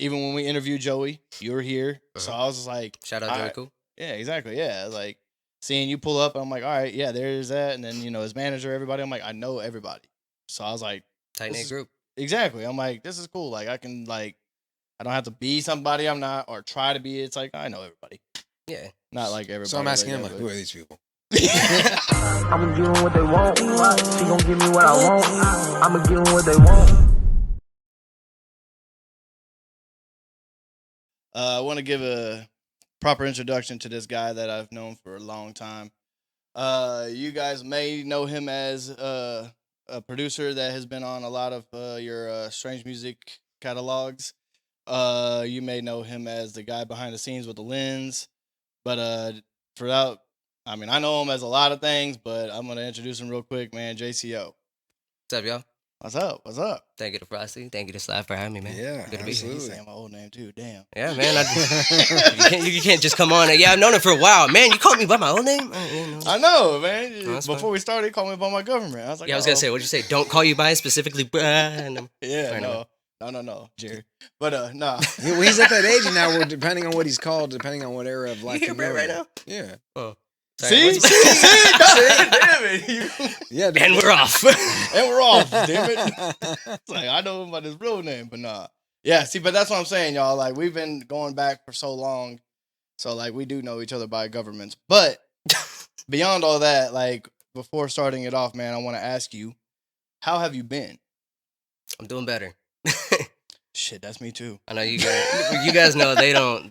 even when we interviewed Joey, you were here. So I was just like, shout out all Joey right. Cool. Yeah, exactly. Yeah, like seeing you pull up, I'm like, all right, yeah, there's that, and then his manager, everybody. I'm like, I know everybody. So I was like, Tight knit group. Exactly. I'm like, this is cool. Like I can I don't have to be somebody I'm not or try to be. It's like I know everybody. Yeah. Not like everybody. So I'm asking him, that, like, who are these people? I'ma give them what they want. She gon' give me what I want. I'ma give them what they want. I want to give a proper introduction to this guy that I've known for a long time. You guys may know him as a producer that has been on a lot of your strange music catalogs. You may know him as the guy behind the scenes with the lens. But for that, I mean, I know him as a lot of things, but I'm gonna introduce him real quick, man. JCO. What's up, y'all? What's up? What's up? Thank you to Frosty. Thank you to Slab for having me, man. Yeah, Good to be here. He's saying my old name too. Damn. Yeah, man. You can't just come on and, yeah, I've known it for a while. Man, you called me by my old name? I know, man. that's Before fine. we started, he called me by my government. I was like, Yeah, I was going to say, what'd you say? Don't call you by it specifically. Yeah, no, Jerry. But nah. Well, he's at that age now where, depending on what he's called, depending on what era of life You hear Brett right now? Yeah. Oh. See? Damn it. Yeah. And we're off. And we're off, damn it. It's like, I know him by his real name, but nah. Yeah, see, but that's what I'm saying, y'all. Like, we've been going back for so long. So, like, we do know each other by governments. But beyond all that, like, before starting it off, man, I want to ask you, how have you been? I'm doing better. Shit, that's me too. I know you guys. You guys know they don't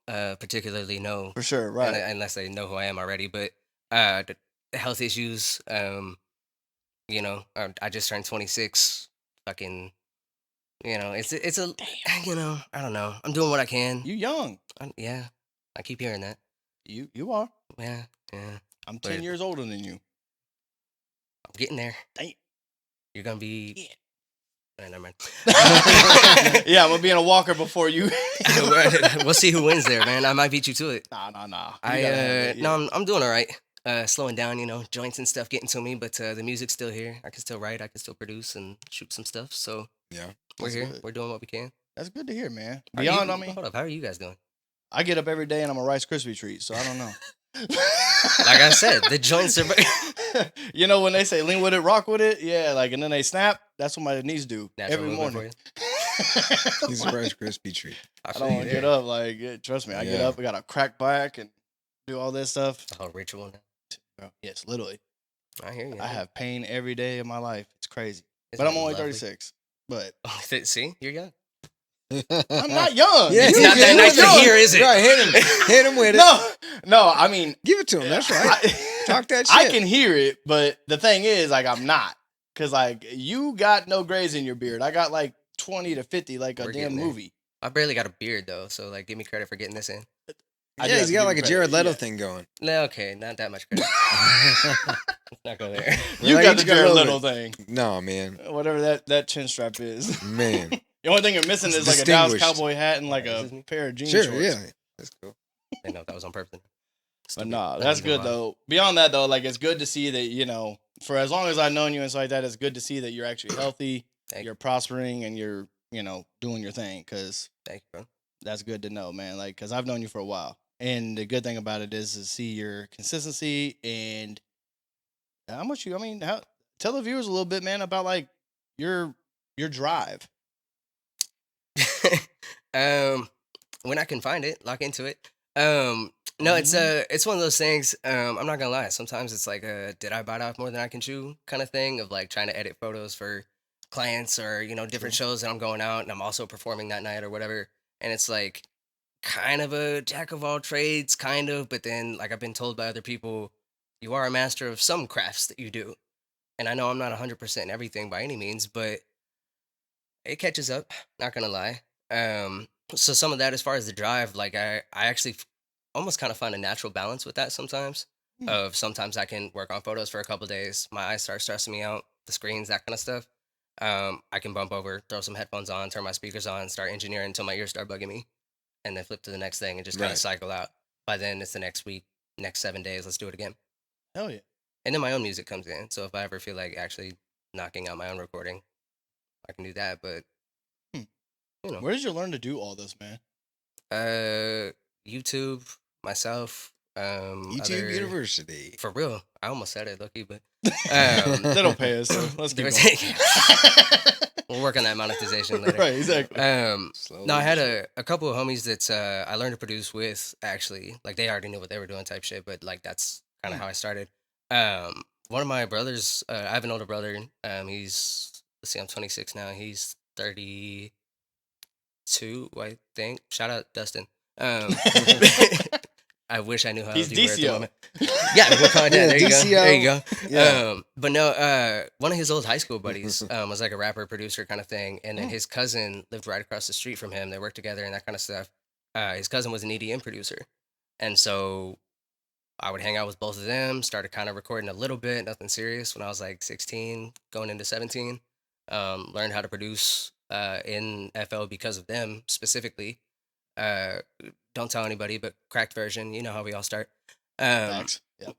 particularly know For sure, right? unless they know who I am already. But the health issues. I just turned 26. Fucking, it's a, I don't know. I'm doing what I can. You young. Yeah, I keep hearing that. You are. Yeah. I'm 10 years older than you. I'm getting there. Damn. You're gonna be. Yeah. Never mind. Yeah, I'm gonna be in a walker before you. We'll see who wins there, man. I might beat you to it. Nah. I'm doing all right. Slowing down, joints and stuff getting to me, but the music's still here. I can still write, I can still produce and shoot some stuff. So yeah, we're here. Good. We're doing what we can. That's good to hear, man. Hold up. How are you guys doing? I get up every day and I'm a Rice Krispie treat, so I don't know. Like I said, the joints are. When they say lean with it, rock with it, yeah, like, and then they snap. That's what my knees do Natural every movement morning. he's a Rice Krispie treat. I don't want to get up. Like, trust me, I get up. I got to crack back and do all this stuff. The whole ritual now. Yes, literally. I hear you. I have pain every day of my life. It's crazy. Isn't But I'm it only lovely? 36. But See, you're young. I'm not young. Yeah, It's not that nice to hear, is it? Right, hit him with it. No. I mean, give it to him. That's right. Talk that shit. I can hear it, but the thing is, like, I'm not, cause like you got no grays in your beard. I got like 20 to 50, like We're a damn getting there. movie. I barely got a beard though, so like, give me credit for getting this in. Yeah, he's got like a Jared Leto thing going. No, okay, not that much credit. Let's not go there. You Like, got you the got a Jared little Leto thing. No, man. Whatever that chin strap is. Man. The only thing you're missing is like a Dallas Cowboy hat and like a pair of jeans Sure, shorts. yeah. That's cool. I didn't know if that was on purpose. But nah, that's good though. Beyond that though, like, it's good to see that, for as long as I've known you and stuff like that, it's good to see that you're actually healthy, you're prospering, and you're, doing your thing. Cause Thank you, bro. that's good to know, man. Like, cause I've known you for a while. And the good thing about it is to see your consistency and how much tell the viewers a little bit, man, about like your drive. When I can find it, lock into it. No, it's one of those things. I'm not gonna lie. Sometimes it's like, did I bite off more than I can chew kind of thing of like trying to edit photos for clients or different shows that I'm going out and I'm also performing that night or whatever. And it's like kind of a jack of all trades, kind of. But then like I've been told by other people, you are a master of some crafts that you do. And I know I'm not 100% in everything by any means, but it catches up. Not gonna lie. So some of that, as far as the drive, like I actually almost kind of find a natural balance with that sometimes. Of sometimes I can work on photos for a couple days, my eyes start stressing me out, the screens, that kind of stuff. I can bump over, throw some headphones on, turn my speakers on, start engineering until my ears start bugging me, and then flip to the next thing and just kind of cycle out. By then it's the next week, next 7 days, let's do it again. Hell yeah. And then my own music comes in. So if I ever feel like actually knocking out my own recording, I can do that. But you know, Where did you learn to do all this, man? YouTube, myself, YouTube other University. for real. I almost said it, lucky, but They don't pay us, so let's give keep or going. take. We'll work on that monetization later. Right, exactly. No, I had a couple of homies that I learned to produce with, actually. Like, they already knew what they were doing type shit, but, like, that's kind of how I started. One of my brothers, I have an older brother. Let's see, I'm 26 now. He's 32, I think. Shout out Dustin. I wish I knew how He's old you were at the DCO. moment. Yeah, we'll call it that. Yeah, There you go. There you go. Yeah. But no, one of his old high school buddies was like a rapper, producer kind of thing, and then his cousin lived right across the street from him. They worked together and that kind of stuff. His cousin was an EDM producer, and so I would hang out with both of them. Started kind of recording a little bit, nothing serious, when I was like 16, going into 17. Learned how to produce in FL because of them specifically. Uh, don't tell anybody, but cracked version. You know how we all start. Facts. Yep.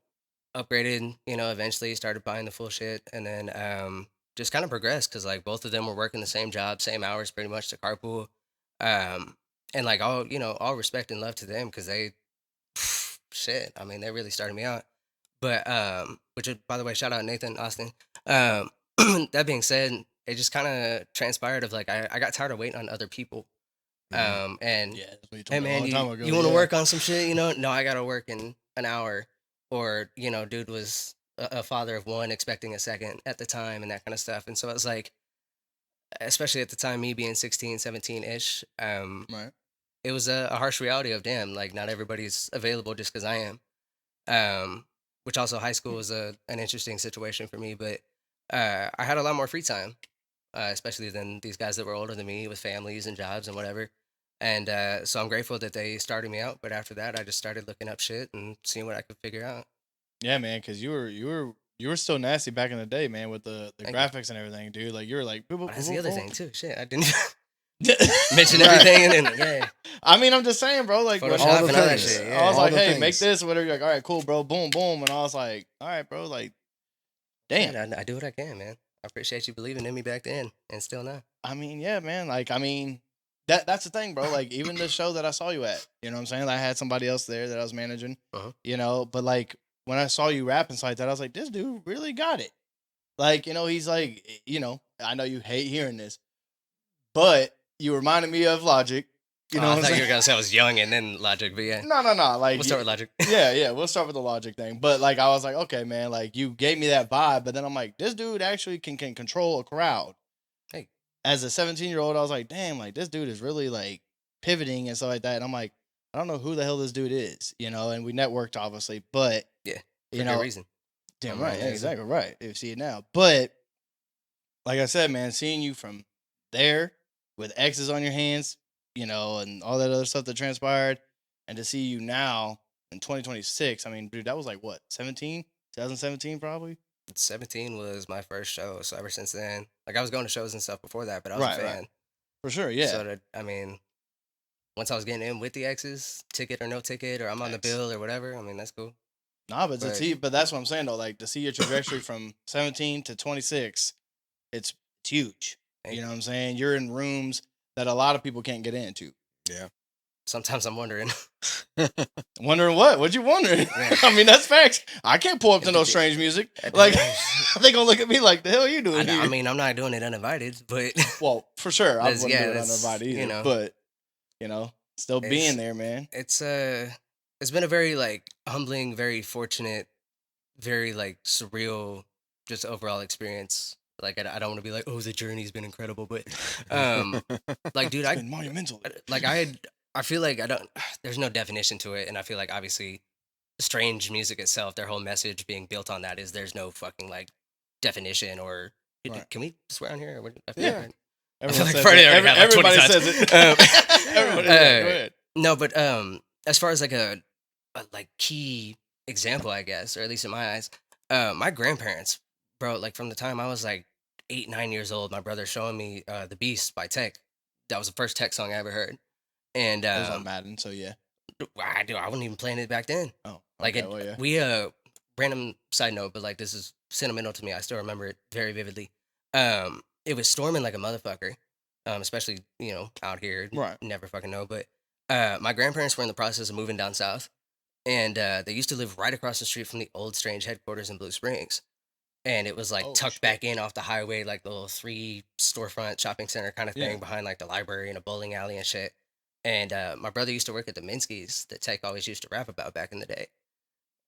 Upgraded, eventually started buying the full shit, and then just kind of progressed because like both of them were working the same job, same hours, pretty much to carpool. And like all respect and love to them because they, shit. I mean, they really started me out. But which is, by the way, shout out Nathan Austin. That being said, it just kind of transpired of like I got tired of waiting on other people. And Yeah, that's what you hey told me a man, long time ago. you want to yeah. work on some shit? No, I gotta work in an hour. Or dude was a father of one, expecting a second at the time, and that kind of stuff. And so it was like, especially at the time, me being 16, 17 ish, Right. it was a harsh reality of damn, like not everybody's available just because I am. Which also high school was an interesting situation for me, but I had a lot more free time, especially than these guys that were older than me with families and jobs and whatever. And so I'm grateful that they started me out. But after that, I just started looking up shit and seeing what I could figure out. Yeah, man, because you were still nasty back in the day, man, with the Thank you. graphics and everything, dude. Like you were like, boop, boop, Oh, that's boop, the other boop. thing too. Shit, I didn't Mention mention everything and then yeah, I mean, I'm just saying, bro. Like, when Photoshop All the and all that things. shit. I was Yeah. All like, the hey, make things. this, whatever. You're like, all right, cool, bro. Boom, boom. And I was like, all right, bro. Like, damn. Man, I do what I can, man. I appreciate you believing in me back then and still now. I mean, yeah, man. Like, I mean, that's the thing, bro. Like, even the show that I saw you at, you know what I'm saying? I had somebody else there that I was managing, Uh-huh. but like when I saw you rapping like that, I was like, this dude really got it. Like, he's like, I know you hate hearing this, but you reminded me of Logic. You know I what I'm thought you saying? were gonna say I was young and then Logic, but yeah. No. Like, We'll start with Logic. yeah, we'll start with the Logic thing. But like, I was like, okay, man, like you gave me that vibe, but then I'm like, this dude actually can control a crowd. Hey. As a 17-year-old, I was like, damn, like this dude is really like pivoting and stuff like that. And I'm like, I don't know who the hell this dude is, and we networked obviously, but Yeah. you For know, good reason. damn I'm right, wrong, yeah, yeah. exactly right. If you see it now, but like I said, man, seeing you from there with X's on your hands, and all that other stuff that transpired, and to see you now in 2026, I mean, dude, that was like what, 2017 probably? 17 was my first show, so ever since then, like I was going to shows and stuff before that, but I was Right, a right. fan. For sure, yeah. So that, I mean, once I was getting in with the X's, ticket or no ticket, or I'm on the Facts. bill or whatever, I mean that's cool. Nah, but But- but that's what I'm saying though. Like to see your trajectory from 17 to 26, it's huge. Hey. You know what I'm saying? You're in rooms that a lot of people can't get into. Yeah. Sometimes I'm wondering. Wondering what? What you wondering? I mean, that's facts. I can't pull up to no strange music. Like they gonna look at me like, the hell you doing here? I mean, I'm not doing it uninvited, but well, for sure, I That's- wouldn't yeah, do it that's, on either. you know. But still It's- being there, man. it's been a very like humbling, very fortunate, very like surreal, just overall experience. Like I don't want to be like, oh, the journey's been incredible, but like, dude, It's been monumental. I feel like there's no definition to it, and I feel like obviously strange music itself, their whole message being built on that is there's no fucking like definition or Right. can we swear on here? Or what, I feel Yeah. like, Everyone like says Freddie it. already had, like, 20 Everybody times. says it. Everybody. Go ahead. no, but as far as like a like key example, I guess, or at least in my eyes, my grandparents, bro, like from the time I was like 8, 9 years old, my brother showing me The Beast by Tech. That was the first Tech song I ever heard. And It was on Madden, so yeah. I wasn't even playing it back then. Oh, Like okay, well, yeah. we random side note, but like this is sentimental to me. I still remember it very vividly. It was storming like a motherfucker, especially out here. Right. Never fucking know. But my grandparents were in the process of moving down south, and they used to live right across the street from the old Strange headquarters in Blue Springs. And it was like Oh, tucked shit. back in off the highway, like the little 3 storefront shopping center kind of thing Yeah. behind like the library and a bowling alley and shit. And my brother used to work at the Minsky's that Tech always used to rap about back in the day.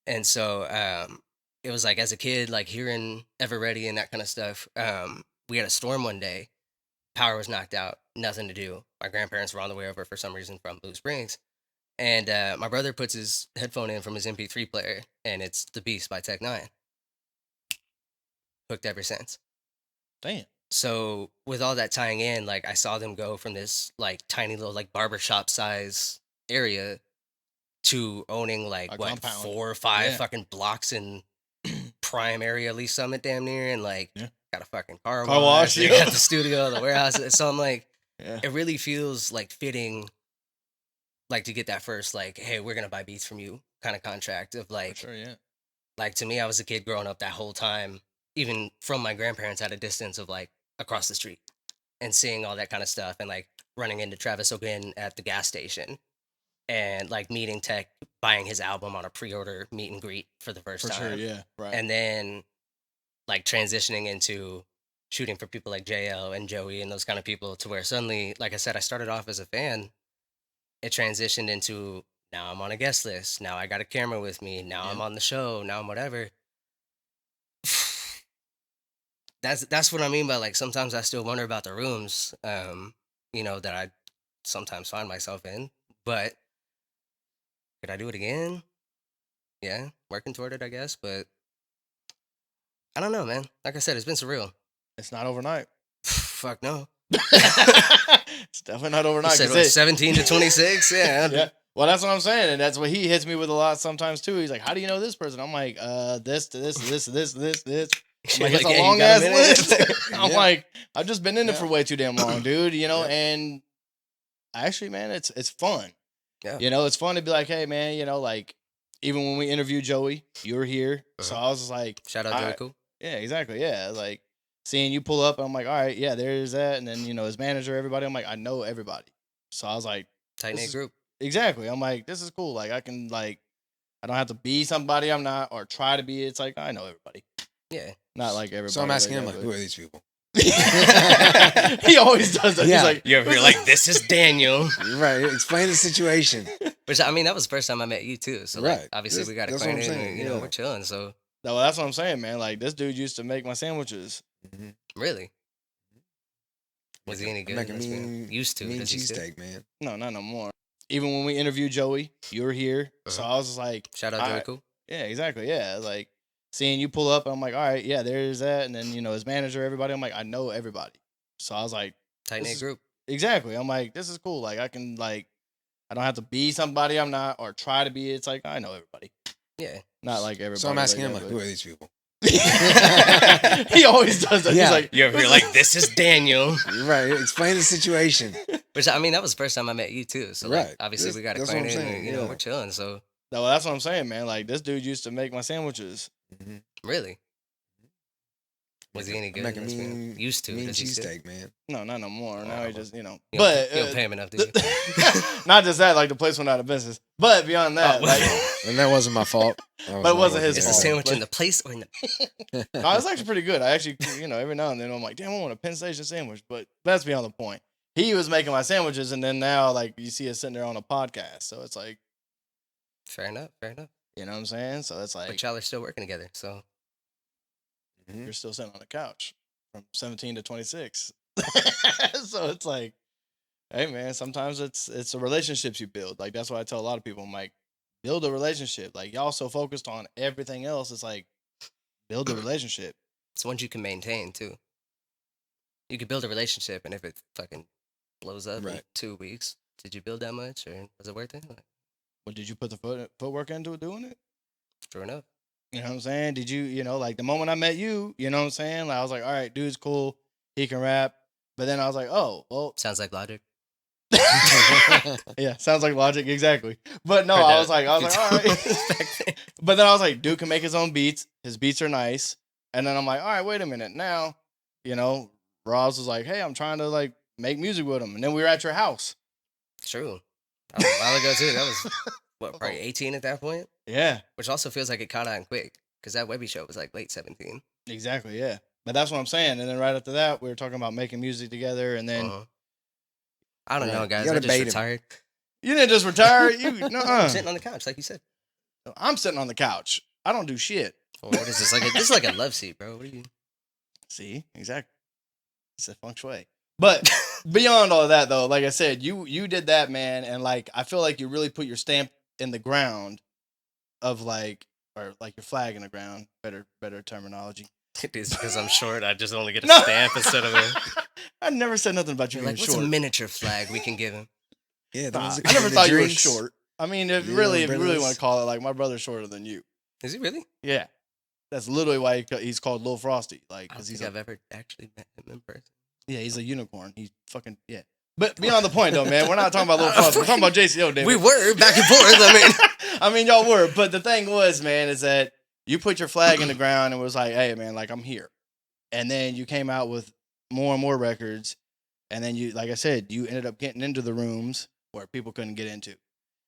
And so it was like as a kid, like hearing Ever Ready and that kind of stuff. We had a storm one day. Power was knocked out. Nothing to do. My grandparents were on the way over for some reason from Blue Springs. And my brother puts his headphone in from his MP3 player, and it's The Beast by Tech Nine. Hooked ever since. Damn. So with all that tying in, like I saw them go from this like tiny little like barbershop size area to owning like A what compound. 4 or 5 Yeah. fucking blocks in prime area, Lee Summit, damn near, and like Yeah. got a fucking car Car wash. wash, They yeah. got the studio, the warehouse. So I'm like, Yeah. it really feels like fitting, like to get that first like, hey, we're gonna buy beats from you kind of contract of For like, sure, yeah. like to me, I was a kid growing up that whole time, even from my grandparents at a distance of like across the street, and seeing all that kind of stuff, and like running into Travis O'Ginn at the gas station, and like meeting Tech, buying his album on a pre-order meet and greet for the first For time, sure, yeah. Right. and then like transitioning into shooting for people like JL and Joey and those kind of people, to where suddenly, like I said, I started off as a fan. It transitioned into now I'm on a guest list. Now I got a camera with me. Now I'm Yeah. on the show. Now I'm whatever. That's what I mean by like sometimes I still wonder about the rooms, that I sometimes find myself in. But could I do it again? Yeah, working toward it, I guess. But I don't know, man. Like I said, it's been surreal. It's not overnight. Fuck no. It's definitely not You overnight. said 'cause what, it- 17 to 26? Yeah. yeah. Well, that's what I'm saying, and that's what he hits me with a lot sometimes too. He's like, "How do you know this person?" I'm like, this to this, this to this, this, this. I'm You're like, it's like, a "Yeah, you long got a ass minute?" list. I'm Yeah. like, I've just been in it Yeah. for way too damn long, dude. Yeah. And actually, man, it's fun. Yeah. It's fun to be like, hey, man, like even when we interviewed Joey, you were here, so I was just like, Shout out all Joey right. Cool. Yeah, exactly, yeah, like seeing you pull up, I'm like, all right, yeah, there's that, and then his manager, everybody, I'm like, I know everybody, so I was like, Tight this knit is- group. exactly, I'm like, this is cool, like I can like, I don't have to be somebody I'm not or try to be. It's like I know everybody, Yeah. not like everybody. So I'm asking him, that, like, who are these people? he always does that. Yeah. He's like, You're like, this is Daniel. Right. Explain the situation. Which, I mean, that was the first time I met you, too. So, like, Right. obviously, we got That's what I'm acquainted saying, and, yeah. we're chilling. So, no, that's what I'm saying, man. Like this dude used to make my sandwiches. really? Was he any good? Like a That's weird. mean, Used to. mean Does he still? cheesesteak, man. No, not no more. Even when we interviewed Joey, you were here, so I was just like, Shout out all Joey right. Cool. Yeah, exactly. Yeah, like seeing you pull up, I'm like, all right, yeah, there's that, and then his manager, everybody, I'm like, I know everybody, so I was like, Tight this knit is- group. exactly. I'm like, this is cool. Like I can like, I don't have to be somebody I'm not or try to be. It's like I know everybody, Yeah. not like everybody. So I'm asking him, that, like, who are these people? he always does that. Yeah. He's like, You're like, this is Daniel. Right. Explain the situation. Which, I mean, that was the first time I met you, too. So, like, Right. obviously, That's- we got that's what I'm acquainted saying, and, yeah. we're chilling. So, no, that's what I'm saying, man. Like this dude used to make my sandwiches. really? Was he any good? Like a That's weird. mean, Used to. mean Does he still? cheesesteak, man. No, not no more. Now he Oh. just, You don't, but you don't pay him enough, do you? not just that, like the place went out of business. But beyond that, Oh, like, And that wasn't my fault. But it wasn't his Is the fault. sandwich But- in the place or in the... no, it's actually pretty good. I actually, every now and then I'm like, damn, I want a Penn Station sandwich. But that's beyond the point. He was making my sandwiches, and then now, like, you see us sitting there on a podcast. So it's like, Fair enough. Fair enough. you know what I'm saying? So it's like, But y'all are still working together. So, you're still sitting on the couch from 17 to 26. So it's like, hey, man, sometimes it's the relationships you build. Like, that's what I tell a lot of people. I'm like, build a relationship. Like, y'all so focused on everything else. It's like, build a relationship. it's ones you can maintain, too. You could build a relationship, and if it fucking blows up in Right. 2 weeks, did you build that much, or was it worth it? Like, But did you put the footwork into it doing it? true enough. You know what I'm saying? Did you, like the moment I met you, you know what I'm saying? Like, I was like, all right, dude's cool. He can rap. But then I was like, oh, well, Sounds like logic. yeah, sounds like logic. Exactly. But no, Heard I that was like, all right. back then. But then I was like, dude can make his own beats. His beats are nice. And then I'm like, all right, wait a minute. Now, Ross was like, hey, I'm trying to like make music with him. And then we were at your house. True. That was a while ago too. That was what, probably 18 at that point, Yeah, which also feels like it caught on quick because that Webby show was like late 17. exactly. Yeah, but that's what I'm saying. And then right after that, we were talking about making music together. And then I don't know, Right. guys. You I gotta just bait him. retired. you didn't just retire. You I'm no. sitting on the couch, like you said. I'm sitting on the couch. I don't do shit. Or what is this? This is like a love seat, bro. What are you? See, exactly. It's a feng shui. But beyond all of that, though, like I said, you did that, man, and like I feel like you really put your stamp in the ground of like, or like your flag in the ground. Better terminology. It is because I'm short. I just only get a No. stamp instead of a. I never said nothing about you You're being like, what's a short. miniature flag we can give him? Yeah, the Nah, ones that I come never in the thought you were drinks. short. I mean, if you Yeah, really brothers. want to call it, like my brother's shorter than you. Is he really? Yeah, that's literally why he's called Lil Frosty. Like, I don't because think he's I've ever actually met him in person. yeah, he's a unicorn. He's fucking yeah. But beyond the point, though, man, we're not talking about Lil Frosty. We're talking about JCO, David. We were back and forth. I mean, y'all were. But the thing was, man, is that you put your flag in the ground and was like, hey, man, like I'm here. And then you came out with more and more records. And then you, like I said, you ended up getting into the rooms where people couldn't get into.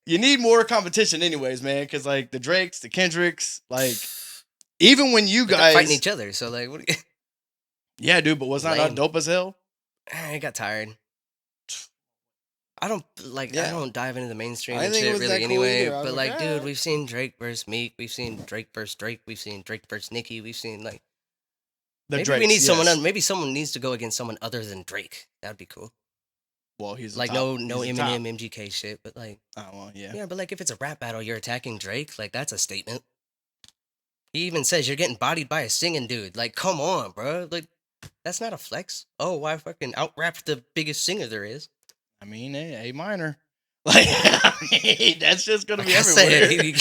You need more competition, anyways, man, because like the Drakes, the Kendricks, like even when you But they're guys fighting each other, so like, what? yeah, dude, but was that Lame. not dope as hell? I got tired. I don't I Yeah. don't dive into the mainstream I and think it shit was really that cool anyway. either. I was But like, like, "Ah." dude, we've seen Drake versus Meek, we've seen Drake versus Drake, we've seen Drake versus Nicki, we've seen like The maybe Drakes, we need someone. yes. Maybe someone needs to go against someone other than Drake. That'd be cool. Well, he's the Like top. no He's the top. Eminem, MGK shit, but like Oh well, yeah. yeah, but like if it's a rap battle, you're attacking Drake. Like that's a statement. He even says you're getting bodied by a singing dude. Like come on, bro. Like that's not a flex. Oh, why fucking out rap the biggest singer there is? I mean, A minor. Like I mean, that's just gonna Like be I said, everywhere.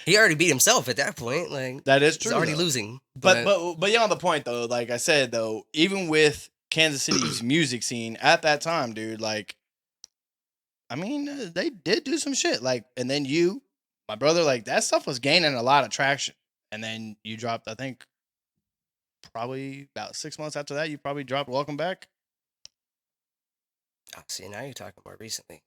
he already beat himself at that point. Like That is he's true. already though. losing. But beyond the point though, like I said though, even with Kansas City's music scene at that time, dude, like I mean, they did do some shit. Like, and then you, my brother, like that stuff was gaining a lot of traction. And then you dropped, I think, probably about 6 months after that, you probably dropped Welcome Back. oh, see, now you're talking more recently.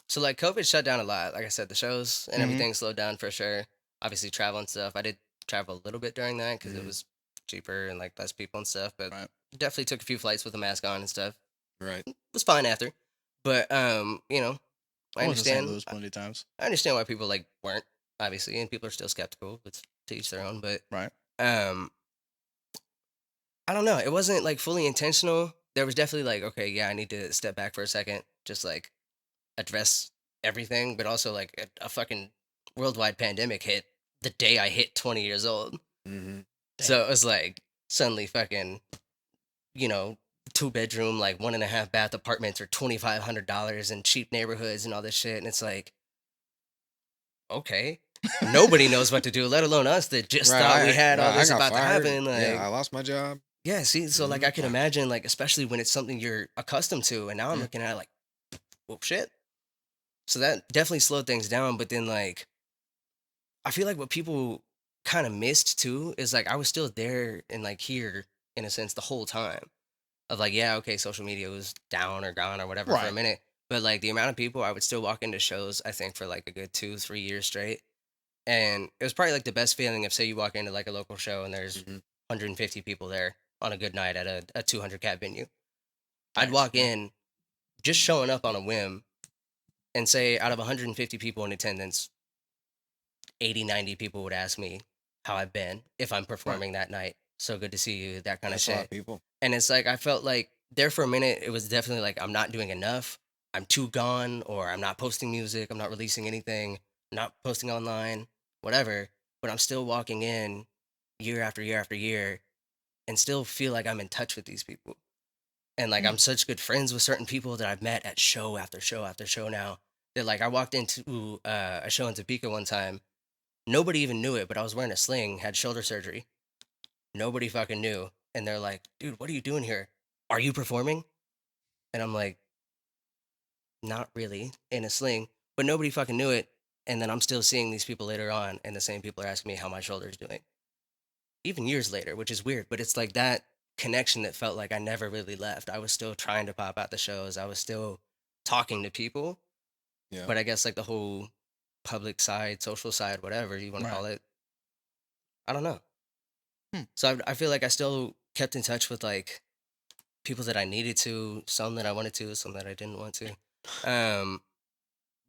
So like COVID shut down a lot. Like I said, the shows and Mhm. everything slowed down for sure. Obviously, travel and stuff. I did travel a little bit during that because it Mhm. was cheaper and like less people and stuff. But Right. definitely took a few flights with a mask on and stuff. Right. It was fine after. But you know, I I went to St. understand. Louis plenty of times. I understand why people like weren't obviously, and people are still skeptical. It's to each their own. But Right. I don't know. It wasn't like fully intentional. There was definitely like, okay, yeah, I need to step back for a second, just like address everything, but also like a fucking worldwide pandemic hit the day I hit 20 years old. Mm-hmm. So it was like suddenly fucking, you know, 2-bedroom, like 1.5 bath apartments are $2,500 in cheap neighborhoods and all this shit. And it's like, okay, nobody knows what to do, let alone us that just thought we had all this about to happen. Like, yeah, I lost my job. yeah, see, so like Mhm. I can imagine, like, especially when it's something you're accustomed to, and now I'm Yeah. looking at it like, well, shit. So that definitely slowed things down. But then, like, I feel like what people kind of missed too is like I was still there and like here in a sense the whole time. Of like, yeah, okay, social media was down or gone or whatever for a Right. minute, but like the amount of people I would still walk into shows, I think for like a good 2-3 years straight, and it was probably like the best feeling if say you walk into like a local show and there's Mhm. 150 people there on a good night at a 200 cat venue. I'd Nice. walk in just showing up on a whim and say out of 150 people in attendance, 80, 90 people would ask me how I've been if I'm performing that night. So good to see you, that kind of That's a lot shit. of people. And it's like I felt like there for a minute it was definitely like I'm not doing enough. I'm too gone, or I'm not posting music, I'm not releasing anything, not posting online, whatever. But I'm still walking in year after year after year and still feel like I'm in touch with these people. And like I'm such good friends with certain people that I've met at show after show after show now. That like I walked into a show in Topeka one time. Nobody even knew it, but I was wearing a sling, had shoulder surgery. Nobody fucking knew. And they're like, dude, what are you doing here? Are you performing? And I'm like, not really, in a sling. But nobody fucking knew it. And then I'm still seeing these people later on, and the same people are asking me how my shoulder's doing. Even years later, which is weird, but it's like that connection that felt like I never really left. I was still trying to pop out the shows. I was still talking to people. Yeah. But I guess like the whole public side, social side, whatever you want to call it, I don't know. So I feel like I still kept in touch with like people that I needed to, some that I wanted to, some that I didn't want to.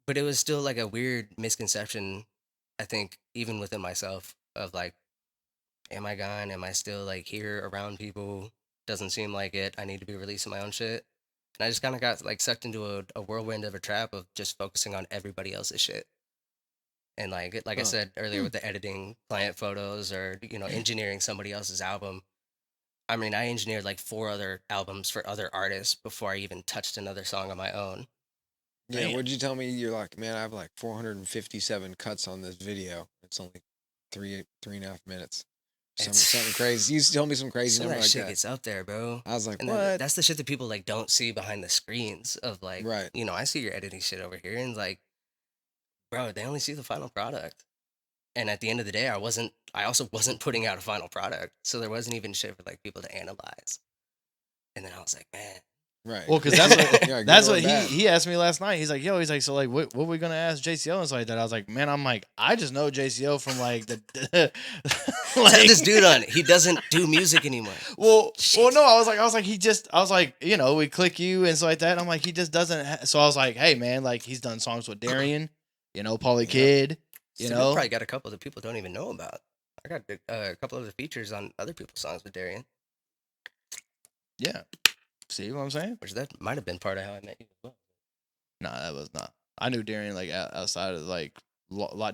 But it was still like a weird misconception, I think, even within myself of like, am I gone? Am I still like here around people? Doesn't seem like it. I need to be releasing my own shit. And I just kind of got like sucked into a whirlwind of a trap of just focusing on everybody else's shit. And like I said earlier with the editing client photos or, engineering somebody else's album. I mean, I engineered like 4 other albums for other artists before I even touched another song on my own. Yeah, Man. what'd you tell me? You're like, man, I have like 457 cuts on this video. It's only 3.5 minutes. Something crazy. You told me some crazy Some of number that like shit that. gets up there, bro. I was like, And what? that's the shit that people like don't see behind the screens of like, Right. I see your editing shit over here, and like, bro, they only see the final product. And at the end of the day, I also wasn't putting out a final product, so there wasn't even shit for like people to analyze. And then I was like, man, Right. Well, because that's what Yeah, that's good or what bad. he asked me last night. He's like, "Yo," he's like, "So like, what we gonna ask JCO and stuff like that?" I was like, "Man, I'm like, I just know JCO from like the let's have this dude on. He doesn't do music anymore. Well, no, I was like, I was like, we click you and stuff like that. And I'm like, he just doesn't. So I was like, hey, man, like he's done songs with Darian, Pauly Kid, So you probably got a couple that people don't even know about. I got a couple other features on other people's songs with Darian. Yeah. See what I'm saying? Which that might have been part of how I met you as well. Nah, that was not. I knew Darian like outside of like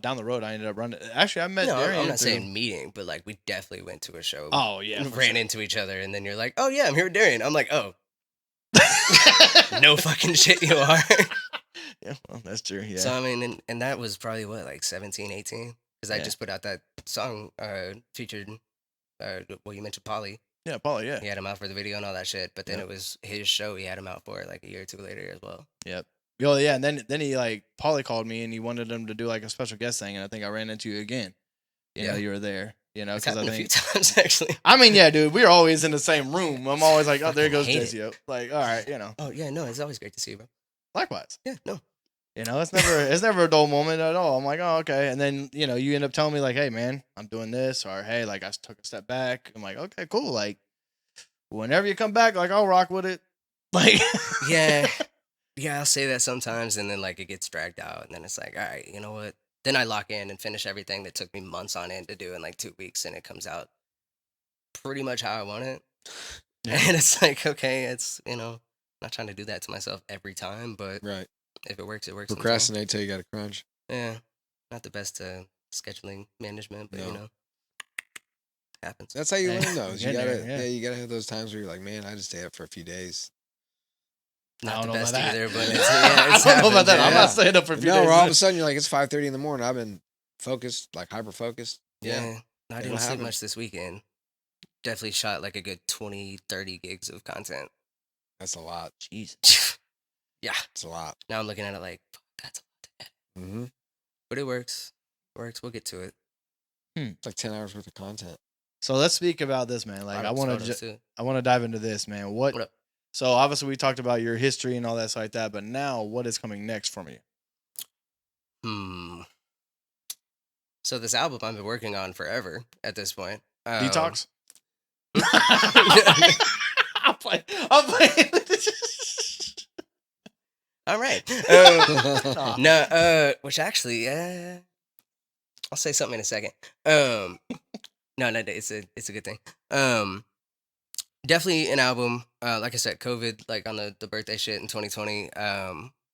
down the road. I ended up running. Actually, I met No, Darian. I'm not saying meeting, but like we definitely went to a show. Oh yeah, ran into each other, and then you're like, "Oh yeah, I'm here with Darian." I'm like, "Oh, no fucking shit, you are." Yeah, well, that's true. Yeah. So I mean, and that was probably what, like 17, 18, because I Yeah. just put out that song featured. Well, you mentioned Polly. Yeah, Pauly. Yeah. He had him out for the video and all that shit, but then Yep. it was his show. He had him out for like a year or two later as well. Yep. Oh yeah, and then he like Pauly called me and he wanted him to do like a special guest thing, and I think I ran into you again. You know, you were there. It's because I happened think a few times actually. I mean, yeah, dude, we're always in the same room. I'm always like, oh, there goes hate it. JCO. Like, all right, Oh yeah, no, it's always great to see you, bro. likewise. Yeah, no. It's never a dull moment at all. I'm like, oh, okay. And then, you end up telling me like, hey man, I'm doing this, or hey, like I took a step back. I'm like, okay, cool. Like whenever you come back, like I'll rock with it. Like Yeah. Yeah, I'll say that sometimes, and then like it gets dragged out, and then it's like, all right, you know what? Then I lock in and finish everything that took me months on end to do in like 2 weeks, and it comes out pretty much how I want it. Yeah. And it's like, okay, it's not trying to do that to myself every time, but Right. if it works, it works. sometimes. Procrastinate till you got to crunch. Yeah, not the best scheduling management, but No. happens. That's how you Hey, learn those. You getting gotta, there, yeah. you gotta have those times where you're like, man, I just stayed up for a few days. Not I the don't know best about that. either, but I don't know about that. I'm yeah. not staying up for a few No, days. where all of a sudden you're like, it's 5:30 in the morning. I've been focused, like hyper focused. Yeah, I It'll didn't sleep happen. much this weekend. Definitely shot like a good 20, 30 gigs of content. That's a lot. Jeez. Yeah. It's a lot. Now I'm looking at it like, fuck, that's a lot to edit. Mm-hmm. But it works. We'll get to it. It's like 10 hours worth of content. So let's speak about this, man. Like I want to dive into this, man. What up? So obviously we talked about your history and all that stuff like that, but now what is coming next from you? So this album I've been working on forever at this point. Detox. I'm playing. All right. Nah. No, which actually, I'll say something in a second. No, it's a good thing. Definitely an album. Like I said, COVID, like on the birthday shit in 2020.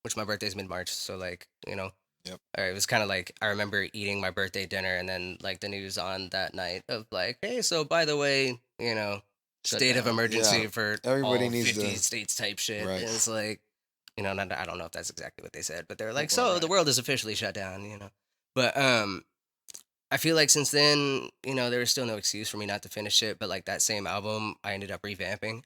Which my birthday's mid-March, so like Yep. It was kind of like I remember eating my birthday dinner, and then like the news on that night of like, hey, so by the way, state of down. emergency Yeah. for Everybody all needs 50 to- states type shit. Right. And it's like, I don't know if that's exactly what they said, but they're like, Well, so right. the world is officially shut down, But I feel like since then, there was still no excuse for me not to finish it. But like that same album, I ended up revamping.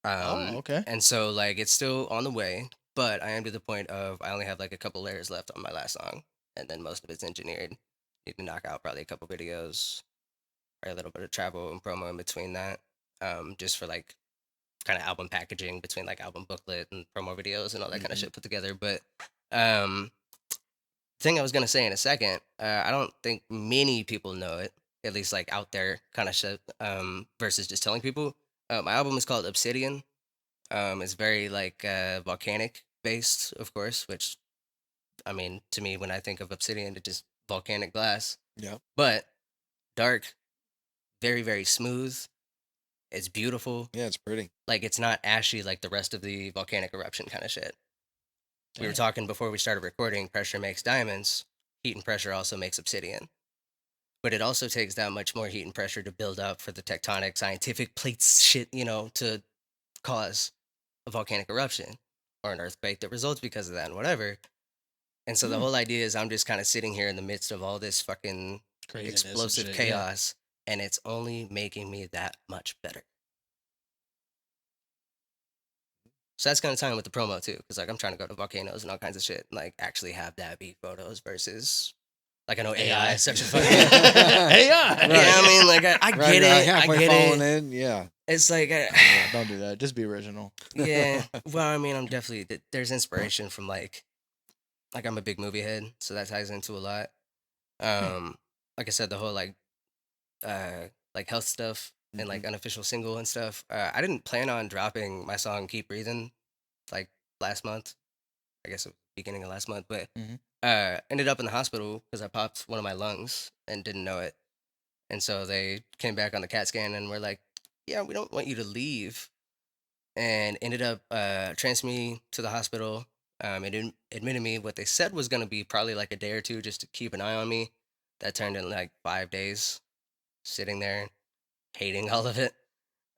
Okay. And so like it's still on the way, but I am to the point of I only have like a couple layers left on my last song, and then most of it's engineered. Need to knock out probably a couple videos, or a little bit of travel and promo in between that. just for like kind of album packaging between like album booklet and promo videos and all that kind of shit put together. But um, thing I was gonna say in a second, I don't think many people know it, at least like out there kind of shit. Versus just telling people. My album is called Obsidian. It's very like volcanic based, of course, which I mean to me when I think of obsidian, it's just volcanic glass. Yeah. But dark, very very smooth. It's beautiful. Yeah, it's pretty. Like it's not ashy like the rest of the volcanic eruption kind of shit. We were Damn. talking before we started recording. Pressure makes diamonds. Heat and pressure also makes obsidian. But it also takes that much more heat and pressure to build up for the tectonic scientific plates shit, to cause a volcanic eruption or an earthquake that results because of that and whatever. And so the whole idea is I'm just kind of sitting here in the midst of all this fucking Craziness and explosive shit, yeah. chaos, and it's only making me that much better. So that's kind of time with the promo too, because like I'm trying to go to volcanoes and all kinds of shit, and like actually have that be photos versus like I know AI is such a fucking AI. Yeah, I mean like I Right, get it, I halfway get falling it. in. Yeah. It's like Yeah, don't do that. Just be original. yeah. Well, I mean I'm definitely there's inspiration from like I'm a big movie head, so that ties into a lot. Like I said, the whole like health stuff and like unofficial single and stuff. I didn't plan on dropping my song "Keep Breathing" like last month. I guess it was beginning of last month, but ended up in the hospital because I popped one of my lungs and didn't know it. And so they came back on the CAT scan and were like, "Yeah, we don't want you to leave." And ended up transferring me to the hospital. It admitted me. What they said was going to be probably like a day or two just to keep an eye on me. That turned in like 5 days sitting there hating all of it.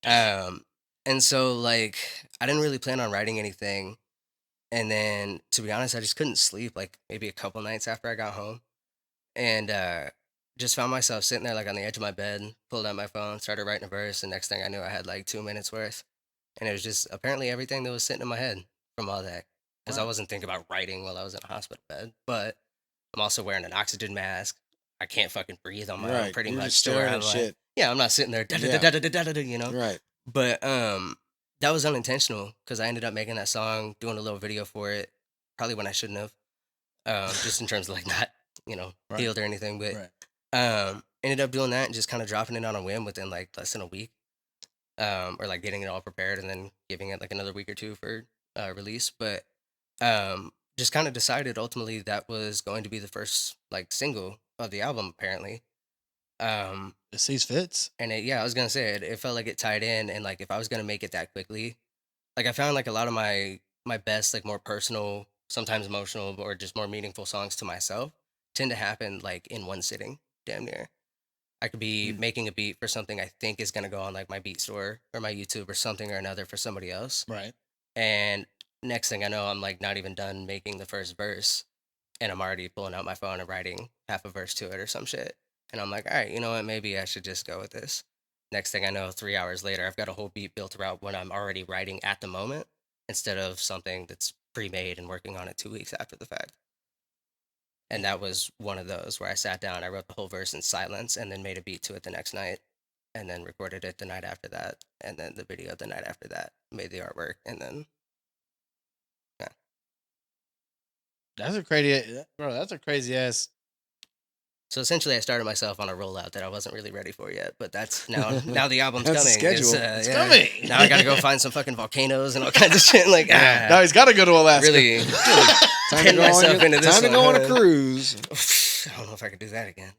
And so like I didn't really plan on writing anything. And then to be honest, I just couldn't sleep like maybe a couple nights after I got home. And just found myself sitting there like on the edge of my bed, pulled out my phone, started writing a verse, and next thing I knew I had like 2 minutes worth. And it was just apparently everything that was sitting in my head from all that. Because I Wow. wasn't thinking about writing while I was in a hospital bed. But I'm also wearing an oxygen mask. I can't fucking breathe on my own Right. pretty You're much. just To where staring I'm at like, shit. yeah, I'm not sitting there, Yeah. Right. But that was unintentional because I ended up making that song, doing a little video for it, probably when I shouldn't have. Just in terms of like not, Right. healed or anything. But Right. ended up doing that and just kind of dropping it on a whim within like less than a week. Or like getting it all prepared and then giving it like another week or two for release. But just kind of decided ultimately that was going to be the first like single of the album apparently. It sees fits. And I was gonna say it felt like it tied in, and like if I was gonna make it that quickly, like I found like a lot of my best like more personal, sometimes emotional or just more meaningful songs to myself tend to happen like in one sitting, damn near. I could be making a beat for something I think is gonna go on like my beat store or my YouTube or something or another for somebody else. Right. And next thing I know, I'm like not even done making the first verse, and I'm already pulling out my phone and writing half a verse to it or some shit. And I'm like, all right, you know what? Maybe I should just go with this. Next thing I know, 3 hours later, I've got a whole beat built around what I'm already writing at the moment instead of something that's pre-made and working on it 2 weeks after the fact. And that was one of those where I sat down, I wrote the whole verse in silence, and then made a beat to it the next night, and then recorded it the night after that, and then the video the night after that, made the artwork, and then That's a crazy, bro. That's a crazy ass. so essentially, I started myself on a rollout that I wasn't really ready for yet. But that's now the album's That's the coming. schedule. It's coming. Now I gotta go find some fucking volcanoes and all kinds of shit. Like, Now he's got to go to Alaska. really Time to pin go on, myself into this time to one, go on a huh? cruise. I don't know if I could do that again.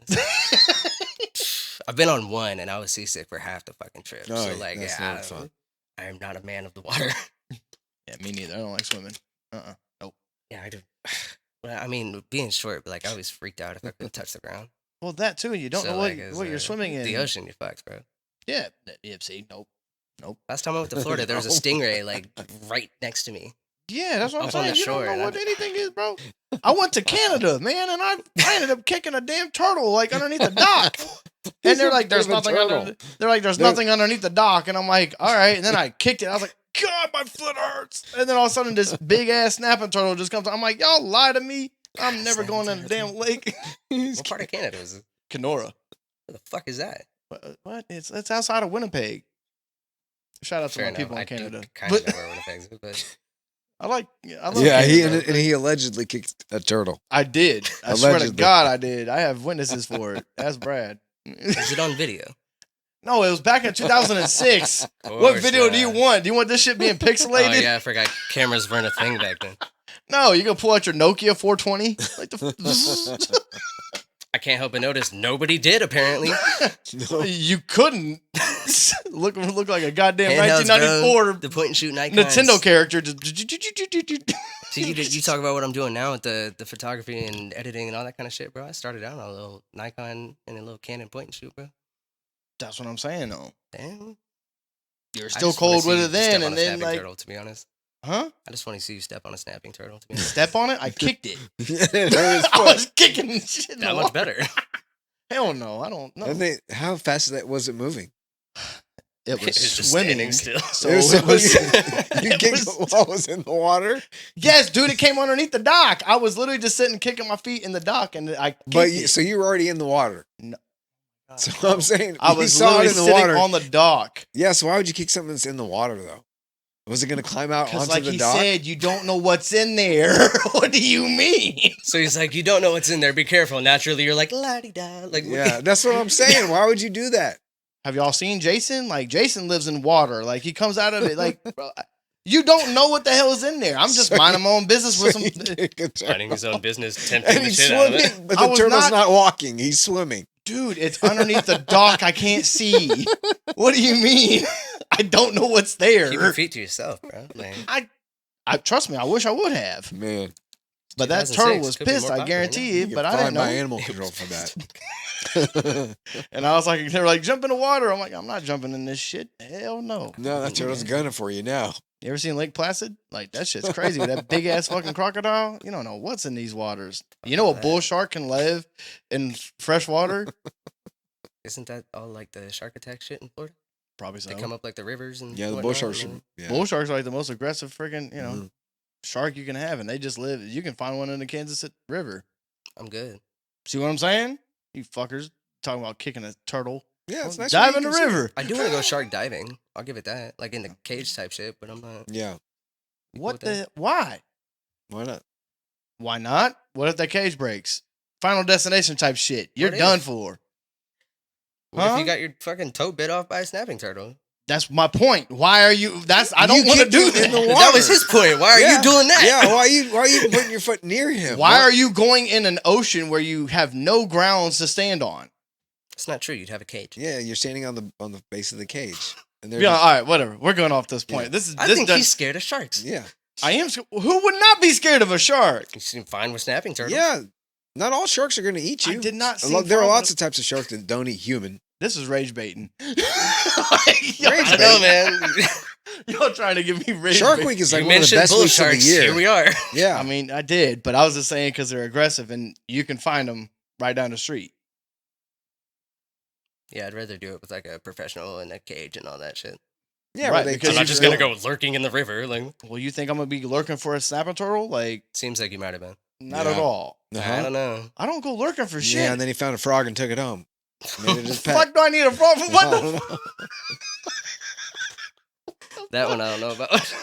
I've been on one and I was seasick for half the fucking trip. Oh, So yeah, like, that's yeah, not fun. I am not a man of the water. Yeah, me neither. I don't like swimming. Nope. Yeah, I do. Well, I mean, being short, but like I was freaked out if I couldn't touch the ground. Well, that too. You don't So, know like, it's, what you're swimming in. The ocean, you fucked, bro. Yeah. See, nope. Last time I went to Florida, there was a stingray like right next to me. Yeah, that's what I'm Up on saying. the You shore, don't and know I what d- anything is, bro. I went to Canada, man, and I ended up kicking a damn turtle like underneath the dock. And they're like, there's nothing under. They're like, there's nothing underneath the dock, and I'm like, all right. And then I kicked it. I was like, God, my foot hurts. And then all of a sudden, this big ass snapping turtle just comes. I'm like, y'all lie to me. I'm never going in the damn lake. What part of Canada was it? Kenora. What the fuck is that? What? It's outside of Winnipeg. Shout out to Fair my enough. people I in Canada. do kind of But know where Winnipeg's, but I love Yeah, Canada. and he allegedly kicked a turtle. I did. I swear to Allegedly. God, I did. I have witnesses for it. That's Brad. is it on video? No, it was back in 2006. Of What course video do you not. want? Do you want this shit being pixelated? Oh yeah, I forgot cameras weren't a thing back then. No, you gonna pull out your Nokia 420? Like the I can't help but notice nobody did apparently. No. you couldn't look like a goddamn Handhelds, 1994 bro. The point and shoot Nikons. Nintendo character. See, you talk about what I'm doing now with the photography and editing and all that kind of shit, bro. I started out on a little Nikon and a little Canon point and shoot, bro. That's what I'm saying, though. Damn. You're I still just wanna cold see with you it then, step on and a then snapping like, turtle, to be honest. huh? I just want to see you step on a snapping turtle, to be honest. Step on it? I kicked it. It hurt his I foot. was kicking shit. in the That much water. better. Hell no, I don't know. And how fast was it moving? It was It's just swimming standing still. So It was- you it kicked was- while it was in the water. yes, dude, it came underneath the dock. I was literally just sitting kicking my feet in the dock, and I kicked But it. so you were already in the water. No. So I'm saying I you was saw literally it in the sitting water. on the dock. Yeah, so why would you kick something that's in the water though? Was it going to climb out Because onto like the he dock? said, you don't know what's in there. What do you mean? So he's like, you don't know what's in there. Be careful. Naturally, you're like, la-di-da. Like, Yeah, that's what I'm saying. Why would you do that? Have y'all seen Jason? Like, Jason lives in water. Like, he comes out of it. Like, bro, you don't know what the hell is in there. I'm just So minding my own business with So some. you kick a turtle. minding his own business, tempting And the he's shit out of it. swimming, but I the was turtle's not- not walking. He's swimming. Dude, it's underneath the dock. I can't see. What do you mean? I don't know what's there. Keep your feet to yourself, bro. Man. I trust me. I wish I would have. Man, But that 2006 turtle was could be pissed. more I popular guarantee you it. get But I didn't fined by know. animal control for that. And I was like, they were like, jump in the water. I'm like, I'm not jumping in this shit. Hell no. No, that turtle's gunning for you now. You ever seen Lake Placid? Like, that shit's crazy. That big ass fucking crocodile. You don't know what's in these waters. You know a bull shark can live in fresh water? Isn't that all like the shark attack shit in Florida? Probably so. They come up like the rivers and Yeah, the whatnot, bull sharks and should. Yeah. Bull sharks are like the most aggressive freaking, Mhm. shark you can have. And they just live. You can find one in the Kansas River. I'm good. See what I'm saying? You fuckers talking about kicking a turtle. Yeah, it's nice. Dive when in you the can see river. I do want to go shark diving. I'll give it that. Like in the cage type shit, but I'm not. it. Yeah, cool What with that. the? Why? why not? Why not? What if that cage breaks? Final destination type shit. You're What if? done for. What if Huh? you got your fucking toe bit off by a snapping turtle? That's my point. Why are you? I don't You want to kicked do him in that. the That water. was his point. Why are Yeah. you doing that? Yeah, why are you putting your foot near him? Why are you going in an ocean where you have no grounds to stand on? It's not true. You'd have a cage. Yeah, you're standing on the base of the cage, and they're Yeah, just- all right, whatever. We're going off this point. Yeah. This is. I this think done- he's scared of sharks. yeah, I am. Who would not be scared of a shark? You seem fine with snapping turtles. yeah. Not all sharks are going to eat I you. did not A see lot- there are fine lots with- of types of sharks that don't eat human. This is rage baiting. I don't know, man. Y'all trying to give me rage Shark bait. Week is You like one of the mentioned best bull weeks of the sharks. year. Here we are. Yeah, I mean, I did, but I was just saying because they're aggressive and you can find them right down the street. Yeah, I'd rather do it with like a professional in a cage and all that shit. yeah. Right, But they because I'm you not just feel- gonna go lurking in the river. Like, Well, you think I'm gonna be lurking for a snapping turtle? Like, seems like you might have been. not Yeah. at all. I Uh-huh. don't know. I don't go lurking for shit. Yeah, and then he found a frog and took it home. Made it his pet. Fuck, do I need a frog? For what I the? don't know. That one I don't know about.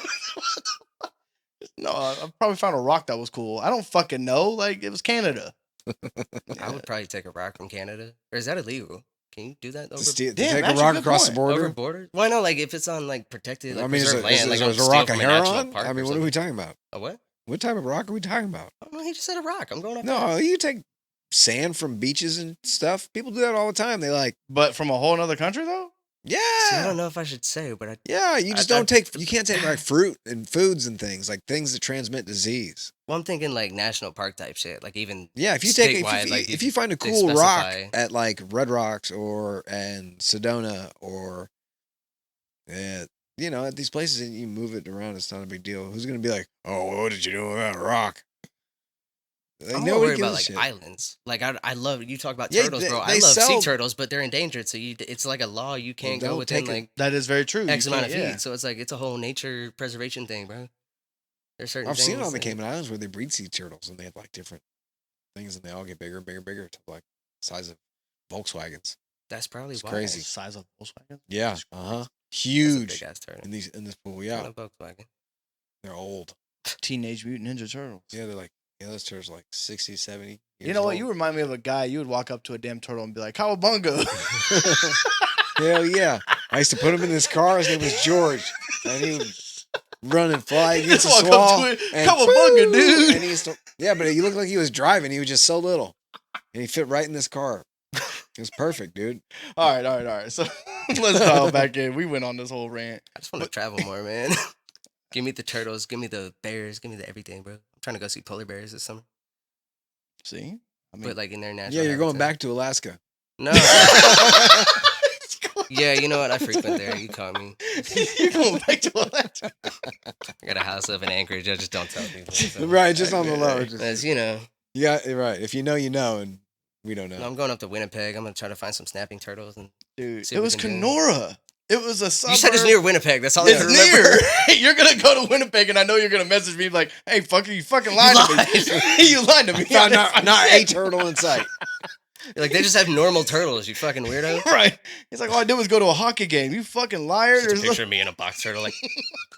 No, I probably found a rock that was cool. I don't fucking know. Like, it was Canada. I would probably take a rock from Canada. Or is that illegal? Can you do that over, To Damn, take a actually, rock good across point. the over border. border? Why not? Like if it's on like protected, like I mean, is preserved it, land, like is don't a steal rock a from a national heron? park I or mean, what are something. we talking about? A what? What type of rock are we talking about? I don't know. He just said a rock. I'm going up. No, you take sand from beaches and stuff. People do that all the time. They like, But from a whole other country, though? yeah, See, I don't know if I should say, but I. yeah. You just I- don't take. You can't take like fruit and foods and things like things that transmit disease. Well, I'm thinking like national park type shit. Like even Yeah, if you take statewide, like, if you find a they cool rock specify- at like Red Rocks and Sedona or at these places and you move it around, it's not a big deal. Who's gonna be like, oh, what did you do about a rock? Like, I'm more nobody worried gives about a like shit. islands. Like I love you talk about Yeah, turtles, they- bro. I they love sea sell- turtles, but they're endangered. So it's like a law you can't go don't within take it. like That is very true. You X amount of can't- feet. yeah. So it's like it's a whole nature preservation thing, bro. There's certain. I've seen it on the things Cayman Islands where they breed sea turtles and they have like different things and they all get bigger, bigger, bigger to like the size of Volkswagens. That's probably It's why. crazy. Size of Volkswagen? Yeah. Uh huh. Huge Big ass turtle. in this pool. Yeah. Yeah, Volkswagen. they're old. Teenage Mutant Ninja Turtles. Yeah, they're like those turtles are like 60, 70 You years know what? old. You remind me of a guy. You would walk up to a damn turtle and be like, "Cowabunga!" Hell yeah! I used to put him in this car. His name was George, and he would run and fly You against just the walk up wall. to it, And "Cowabunga, boom! dude!" And he used to, yeah, but he looked like he was driving. He was just so little, and he fit right in this car. It was perfect, dude. All right. So let's dial back in. We went on this whole rant. I just want to travel more, man. Give me the turtles. Give me the bears. Give me the everything, bro. I'm trying to go see polar bears this summer. See, I But like in their natural. Yeah, you're going habitat. back to Alaska. No. Yeah, you know what? I frequent there. You caught me. You're going back to Alaska. I got a house up in Anchorage. I just don't tell people. So. Right, just on the low. As you know. Yeah, right. If you know, and we don't know. No, I'm going up to Winnipeg. I'm gonna try to find some snapping turtles and. Dude, See it what we was can do. Kenora. It was a suburb. You said it's near Winnipeg. That's all I It's can remember. near. You're gonna go to Winnipeg, and I know you're gonna message me like, "Hey, fucker, you fucking lied to me. You lied to me. Found not a turtle in sight. Like they just have normal turtles. You fucking weirdo. Right? He's like, all I did was go to a hockey game. You fucking liar. Just a There's picture of me in a box turtle. Like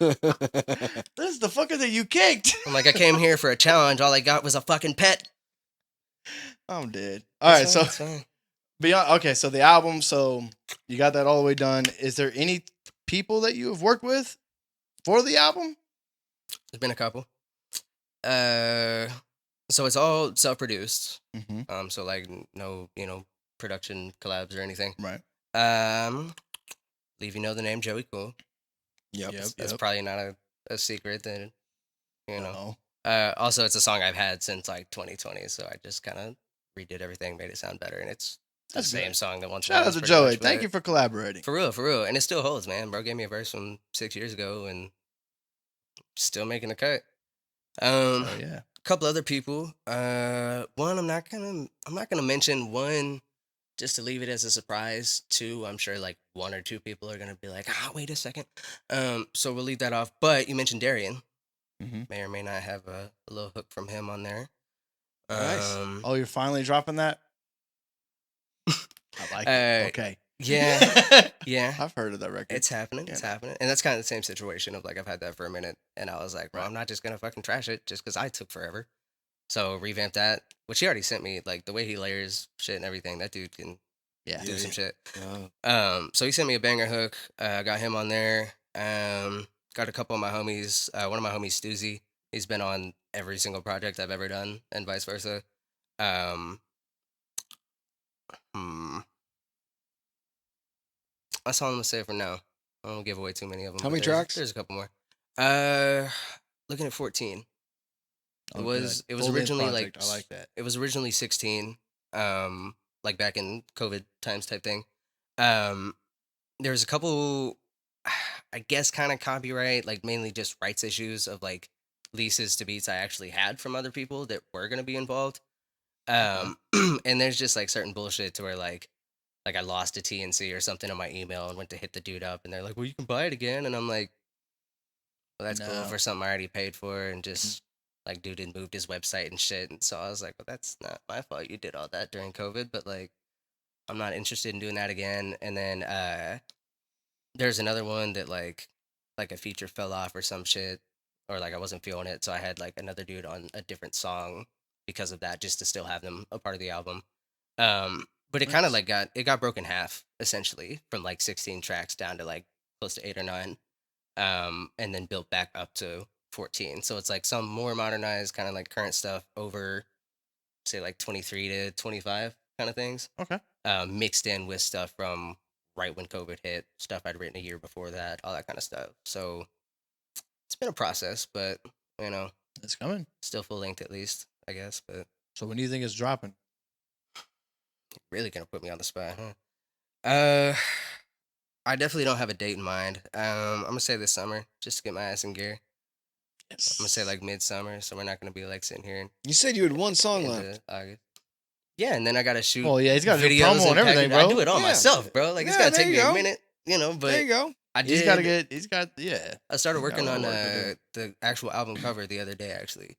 this is the fucker that you kicked. I'm like I came here for a challenge. All I got was a fucking pet. I'm dead. All right, so It's fine. beyond. Okay, so the album. So you got that all the way done. Is there any people that you have worked with for the album? There's been a couple. So it's all self-produced. Mm-hmm. So like no, production collabs or anything. Right. Believe you know the name Joey Cool. Yep. That's probably not a secret. Then, you know. Uh-oh. Also, it's a song I've had since like 2020, so I just kind of redid everything, made it sound better, and it's the That's same good. song that once. Shout out to Joey. Thank you for collaborating. For real, and it still holds, man. Bro gave me a verse from 6 years ago, and still making a cut. Oh yeah. Couple other people. One I'm not gonna mention. One just to leave it as a surprise. Two, I'm sure like one or two people are gonna be like, wait a second. So we'll leave that off. But you mentioned Darian. Mm-hmm. May or may not have a little hook from him on there. Nice. Oh, you're finally dropping that? I like it. Okay. Yeah, yeah. I've heard of that record. It's happening. It's happening. And that's kind of the same situation of like I've had that for a minute and I was like, bro, I'm not just gonna fucking trash it just because I took forever. So revamp that. Which he already sent me, like the way he layers shit and everything, that dude can do some shit. So he sent me a banger hook. Got him on there. Got a couple of my homies. One of my homies, Stoozy, he's been on every single project I've ever done, and vice versa. That's all I'm gonna say for now. I won't give away too many of them. How many there's- tracks? There's a couple more. Looking at 14. Oh, It was good. Full-length originally project. like I like that. It was originally 16. Like back in COVID times type thing. There's a couple, I guess, kind of copyright, like mainly just rights issues of like leases to beats I actually had from other people that were gonna be involved. And there's just like certain bullshit to where like I lost a TNC or something on my email and went to hit the dude up and they're like, well, you can buy it again. And I'm like, well, that's cool No. for something I already paid for. And just like, dude had moved his website and shit. And so I was like, well, that's not my fault. You did all that during COVID, but like, I'm not interested in doing that again. And then there's another one that like a feature fell off or some shit, or like I wasn't feeling it. So I had like another dude on a different song because of that, just to still have them a part of the album. But it kind of like got broken half essentially from like 16 tracks down to like close to 8 or 9, and then built back up to 14. So it's like some more modernized kind of like current stuff over, say like 23 to 25 kind of things. Okay. Mixed in with stuff from right when COVID hit, stuff I'd written a year before that, all that kind of stuff. So it's been a process, but It's coming. still full length at least, I guess. But So when do you think it's dropping? really gonna put me on the spot, huh? I definitely don't have a date in mind. I'm gonna say this summer, just to get my ass in gear. Yes. I'm gonna say like midsummer, so we're not gonna be like sitting here in You said you had one song into left. August. Yeah, and then I gotta shoot. Well, yeah, he's got to do videos promo and everything, package- bro. I do it all Yeah. myself, bro. Like it's Yeah, gotta there take you me a go. minute, But There you go. I did. He's got to get. He's got. Yeah. I started He's got working a lot on of work to the actual album cover the other day, actually,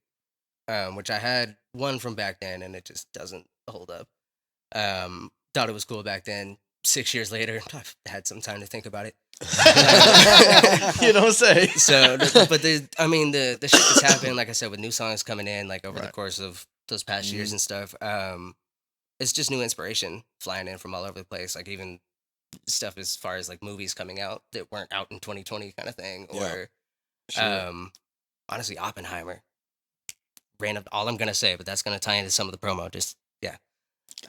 which I had one from back then, and it just doesn't hold up. Thought it was cool back then. 6 years later, I've had some time to think about it. You don't say. So, but I mean, the shit that's happened, like I said, with new songs coming in, like over the Right. course of those past years and stuff, it's just new inspiration flying in from all over the place. Like even stuff as far as like movies coming out that weren't out in 2020 kind of thing, Yeah, or sure. honestly, Oppenheimer. Random, all I'm gonna say, but that's gonna tie into some of the promo. Just yeah,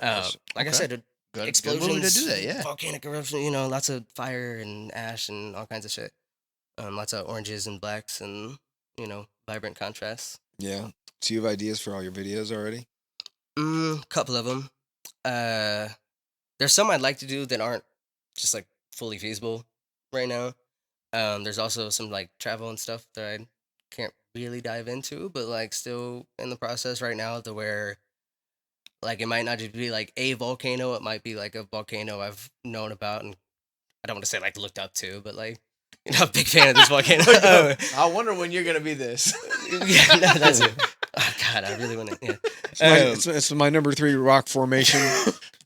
Gotcha. like I Okay. said, Good movie explosions, to do that, yeah. volcanic eruption, you know, lots of fire and ash and all kinds of shit. Lots of oranges and blacks and you know, vibrant contrasts. Yeah. So you have ideas for all your videos already? Couple of them. There's some I'd like to do that aren't just like fully feasible right now. There's also some like travel and stuff that I can't really dive into, but like still in the process right now to where like it might not just be like a volcano, it might be like a volcano I've known about and I don't want to say like looked up to, but like you know, a big fan of this volcano. I wonder when you're gonna be this. Yeah, no, that's it. Oh god, I really want to. Yeah. It's my number 3 rock formation.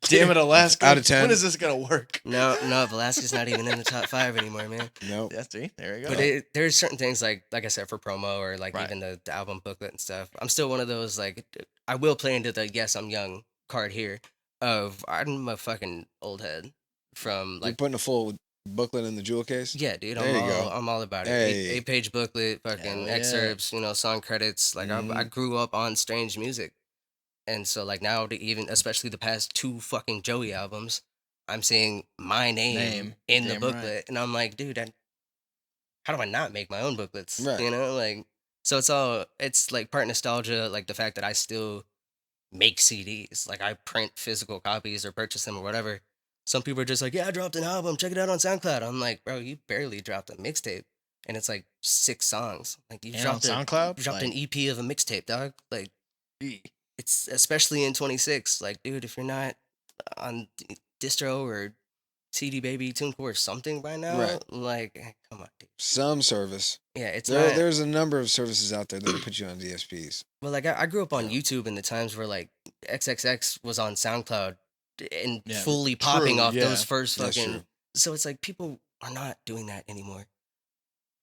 Damn it, Alaska. Out of 10. When is this gonna work? No, Alaska's not even in the top 5 anymore, man. Nope. Yeah, see, there you go. But there's certain things like I said for promo or like Right. even the album booklet and stuff. I'm still one of those like I will play into the yes I'm young card here of I'm a fucking old head from You're like putting a full booklet in the jewel case? yeah dude There you go. I'm all about it. Hey. 8-page booklet, fucking Hell yeah. excerpts, you know, song credits. Like I Mhm. grew up on strange music, and so like now to even especially the past 2 fucking Joey albums, I'm seeing my name in the Damn booklet, right. and I'm like, dude, how do I not make my own booklets? Right. You know, like so it's like part nostalgia, like the fact that I still make CDs, like I print physical copies or purchase them or whatever. Some people are just like, yeah, I dropped an album, check it out on SoundCloud. I'm like, bro, you barely dropped a mixtape, and it's like 6 songs. Like you And dropped on SoundCloud, dropped an like- EP of a mixtape, dog. Like it's especially in 26. Like, dude, if you're not on distro or CD Baby, TuneCore, or something by now, Right. like, come on, dude. Some service. Yeah, it's not. There's a number of services out there that'll put you on DSPs. Well, like I grew up on Yeah. YouTube in the times where like XXX was on SoundCloud and Yeah, fully popping true, off yeah, those first that's fucking. true. So it's like people are not doing that anymore.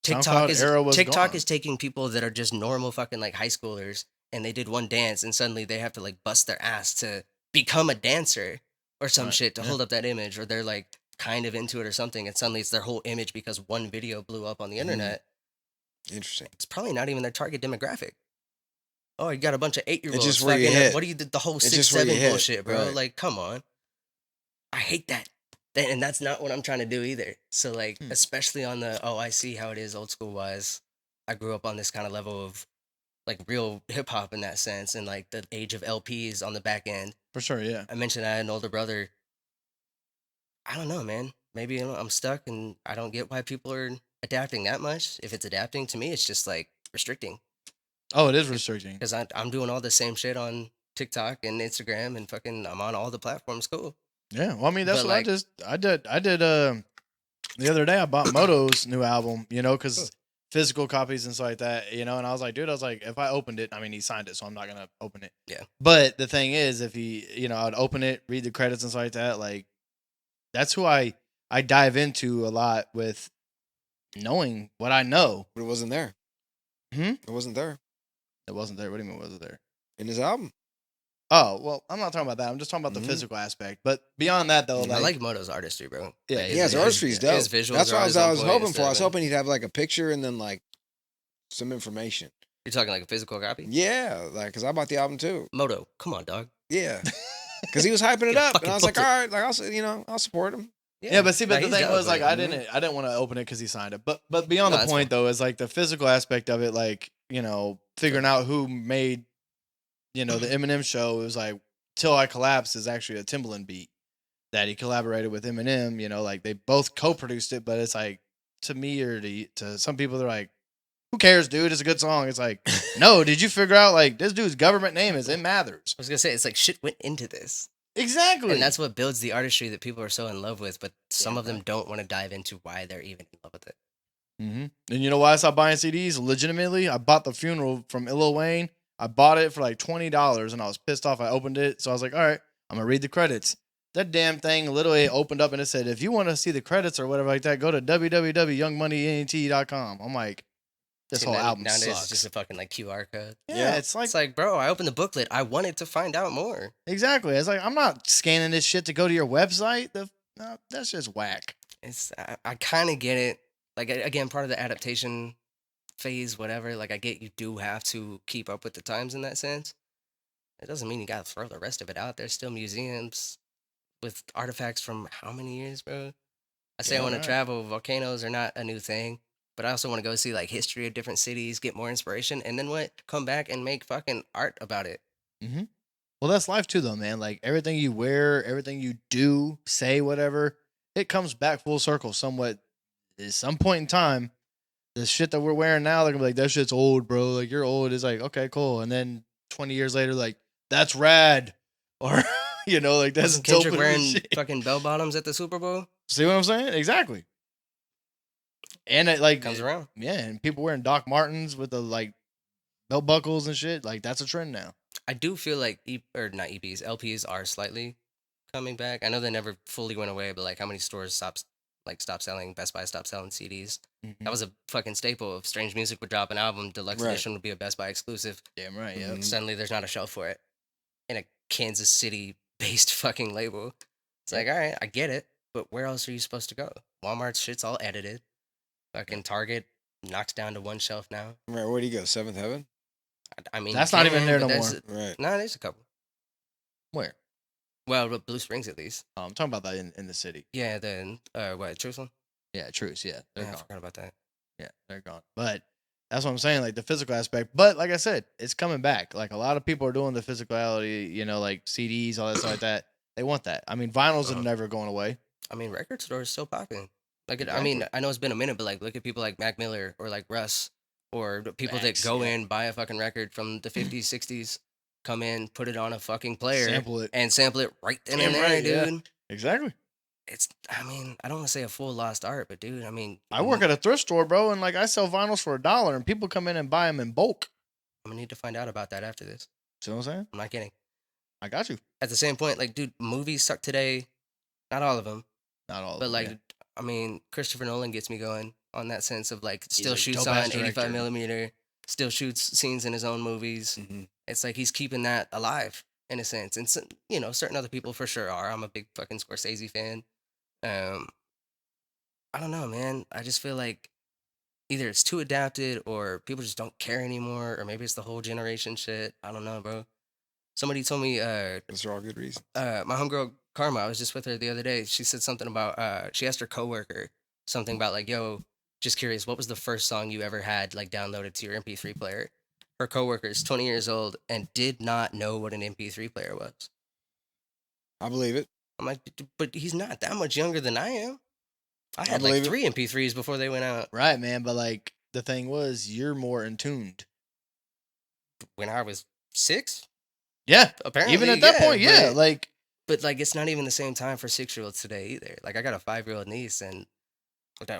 SoundCloud era was TikTok gone. is taking people that are just normal fucking like high schoolers and they did one dance and suddenly they have to like bust their ass to become a dancer or some Right, shit to yeah. hold up that image, or they're like kind of into it or something, and suddenly it's their whole image because one video blew up on the internet. Interesting. It's probably not even their target demographic. Oh, you got a bunch of 8-year-olds. just where you fucking, hit. What do you did the whole It's 6, just where you 7 hit, bullshit, bro? right. Like, come on. I hate that. And that's not what I'm trying to do either. So like, especially on the I see how it is old school wise. I grew up on this kind of level of like real hip hop in that sense, and like the age of LPs on the back end. For sure, yeah. I mentioned I had an older brother. I don't know, man. Maybe I'm stuck and I don't get why people are adapting that much. If it's adapting to me, it's just like restricting. Oh, it is restricting. Because I'm doing all the same shit on TikTok and Instagram and fucking I'm on all the platforms. Cool. Yeah, well, I mean, that's But, what like- I did. The other day I bought Moto's new album, you know, because physical copies and stuff like that, you know, and I was like, dude, if I opened it, I mean, he signed it, so I'm not gonna open it. Yeah. But the thing is, if he, you know, I'd open it, read the credits and stuff like that, like, that's who I dive into a lot with knowing what I know. But it wasn't there. Hmm? It wasn't there It wasn't there. What do you mean, was it there? in his album. Oh, well, I'm not talking about that. I'm just talking about the Mhm. physical aspect. But beyond that, though, I like Moto's artistry, bro. Yeah, Like, Yeah, his artistry's dope. His visuals That's what are I always was on point hoping and for. I was stuff, hoping he'd have like a picture and then like some information. You're talking like a physical copy? Yeah, like because I bought the album too. Moto, come on, dog. Yeah, because he was hyping it Get a up, and fucking I was like, all booklet. right, like I'll support him. Yeah, but see, but Like, the he's thing dope, was, like, but- I didn't want to open it because he signed it. But beyond No, the that's point, though, is like the physical aspect of it, like, you know, figuring out who made, you know, the Eminem show. It was like "Till I Collapse" is actually a Timbaland beat that he collaborated with Eminem. You know, like they both co-produced it, but it's like to me or to some people, they're like, "Who cares, dude? It's a good song." It's like, no, did you figure out like this dude's government name is It Matters? I was gonna say it's like shit went into this. Exactly, And that's what builds the artistry that people are so in love with, but some Damn of them right. don't want to dive into why they're even in love with it. Mm-hmm. And you know why I stopped buying CDs? Legitimately, I bought The Funeral from Lil Wayne. I bought it for like $20, and I was pissed off. I opened it, so I was like, "All right, I'm gonna read the credits." that damn thing literally opened up and it said, if you want to see the credits or whatever like that, go to www.youngmoneyent.com. I'm like, this See, whole album nowadays sucks. it's just a fucking like QR code. Yeah, it's It's like, bro, I opened the booklet. I wanted to find out more. exactly. It's like, I'm not scanning this shit to go to your website. No, that's just whack. I kind of get it. Like again, part of the adaptation phase, whatever. Like I get you do have to keep up with the times in that sense. It doesn't mean you gotta throw the rest of it out. There's still museums with artifacts from how many years, bro? I say I Yeah, want right. to travel. Volcanoes are not a new thing, but I also want to go see like history of different cities, get more inspiration, and then what? Come back and make fucking art about it. Mm-hmm. Well, that's life too, though, man. Like everything you wear, everything you do, say, whatever, it comes back full circle somewhat. At some point in time, the shit that we're wearing now, they're gonna be like, that shit's old, bro. Like you're old. It's like, okay, cool. And then 20 years later, like, that's rad. Or, like that's Wasn't dope Kendrick as wearing shit. fucking bell bottoms at the Super Bowl? See what I'm saying? Exactly. And it like Comes around. yeah, and people wearing Doc Martens with the like belt buckles and shit, like that's a trend now. I do feel like or not EPs, LPs are slightly coming back. I know they never fully went away, but like how many stores stopped selling? Best Buy stopped selling CDs. Mm-hmm. That was a fucking staple. If Strange Music would drop an album, deluxe Right. edition would be a Best Buy exclusive. Damn right, yeah. Mhm. Suddenly there's not a shelf for it in a Kansas City based fucking label. It's like, all right, I get it, but where else are you supposed to go? Walmart's shit's all edited. Fucking Target knocks down to one shelf now. Right, where do you go? Seventh Heaven? I mean, That's you not even can, there but no there's- more. Right. No, there's a couple. Where? Well, but Blue Springs at least. Oh, I'm talking about that in the city. Yeah, then what? Truthful? Yeah, Truce. Yeah, they're Yeah, I gone. forgot about that. Yeah, they're gone. But that's what I'm saying, like the physical aspect. But like I said, it's coming back. Like a lot of people are doing the physicality, like CDs, all that stuff like that. They want that. I mean, vinyls are never going away. I mean, record stores still popping. Like, I Exactly. mean, I know it's been a minute, but like, look at people like Mac Miller or like Russ or the people Facts, that go yeah. in, buy a fucking record from the 50s, 60s, come in, put it on a fucking player, Sample it. and sample it right then Damn and there, right, dude. yeah. Exactly. I mean, I don't want to say a full lost art, but dude, I mean, I work at a thrift store, bro, and like I sell vinyls for $1, and people come in and buy them in bulk. I'm gonna need to find out about that after this. See what I'm saying? I'm not kidding. I got you. At the same point, like, dude, movies suck today. Not all of them, Not all, but of them, like, yeah. I mean, Christopher Nolan gets me going on that sense of like, still a shoots dope-ass on 85 director. millimeter, still shoots scenes in his own movies. Mhm. It's like he's keeping that alive in a sense, and certain other people for sure are. I'm a big fucking Scorsese fan. I don't know, man. I just feel like either it's too adapted or people just don't care anymore, or maybe it's the whole generation shit. I don't know, bro. Somebody told me, Those are all good reasons. my homegirl Karma, I was just with her the other day. She said something about, she asked her coworker something about like, yo, just curious, what was the first song you ever had like downloaded to your MP3 player? Her coworker is 20 years old and did not know what an MP3 player was. I believe it. I'm like, but he's not that much younger than I am. I had believe like it. 3 MP3s before they went out Right, man. But like the thing was, you're more in tuned. when I was 6. Yeah. Apparently, Even at that point, yeah. But like, it's not even the same time for 6-year-olds today either. Like, I got a 5-year-old niece, and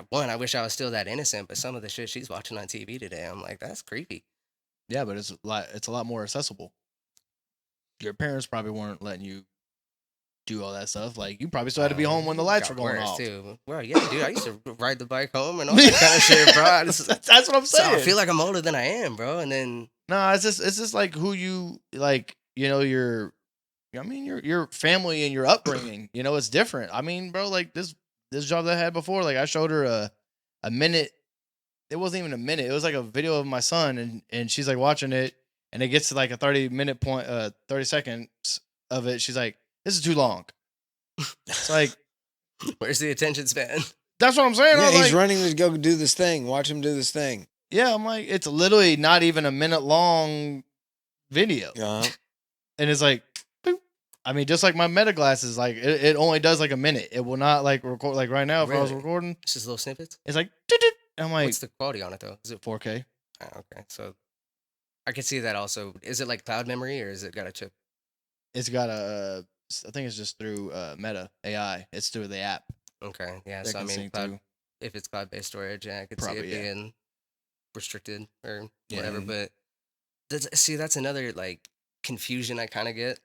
one, I wish I was still that innocent. But some of the shit she's watching on TV today, I'm like, that's creepy. yeah, but it's a lot more accessible. Your parents probably weren't letting you do all that stuff. Like you probably still had to be home when the lights were Got going worse, off. too. Well, yeah, dude, I used to ride the bike home and all that kind of shit, bro. That's what I'm So saying. I feel like I'm older than I am, bro. And then No, it's just like who you like. Your family and your upbringing. It's different. I mean, bro, like this job that I had before. Like I showed her a minute. It wasn't even a minute. It was like a video of my son, and she's like watching it, and it gets to like a 30-minute point, 30 seconds of it. She's like, "This is too long." It's like, where's the attention span? that's what I'm saying. Yeah, I'm he's like, running to go do this thing. Watch him do this thing. yeah, I'm like, it's literally not even a minute long video, Uh-huh. and it's like, boop. I mean, just like my Meta glasses, like it only does like a minute. It will not like record like right now. If I was Really? recording, It's just little snippets. it's like, doot-doot. I'm like, What's the quality on it though? Is it 4K. oh, okay? So I can see that also. Is it like cloud memory or is it got a chip? It's got I think it's just through Meta AI. It's through the app. Okay, yeah. that So I can mean, sync cloud, to. if it's cloud-based storage, yeah, I could see Probably, it yeah. being restricted or Yeah. whatever. But that's another like confusion I kind of get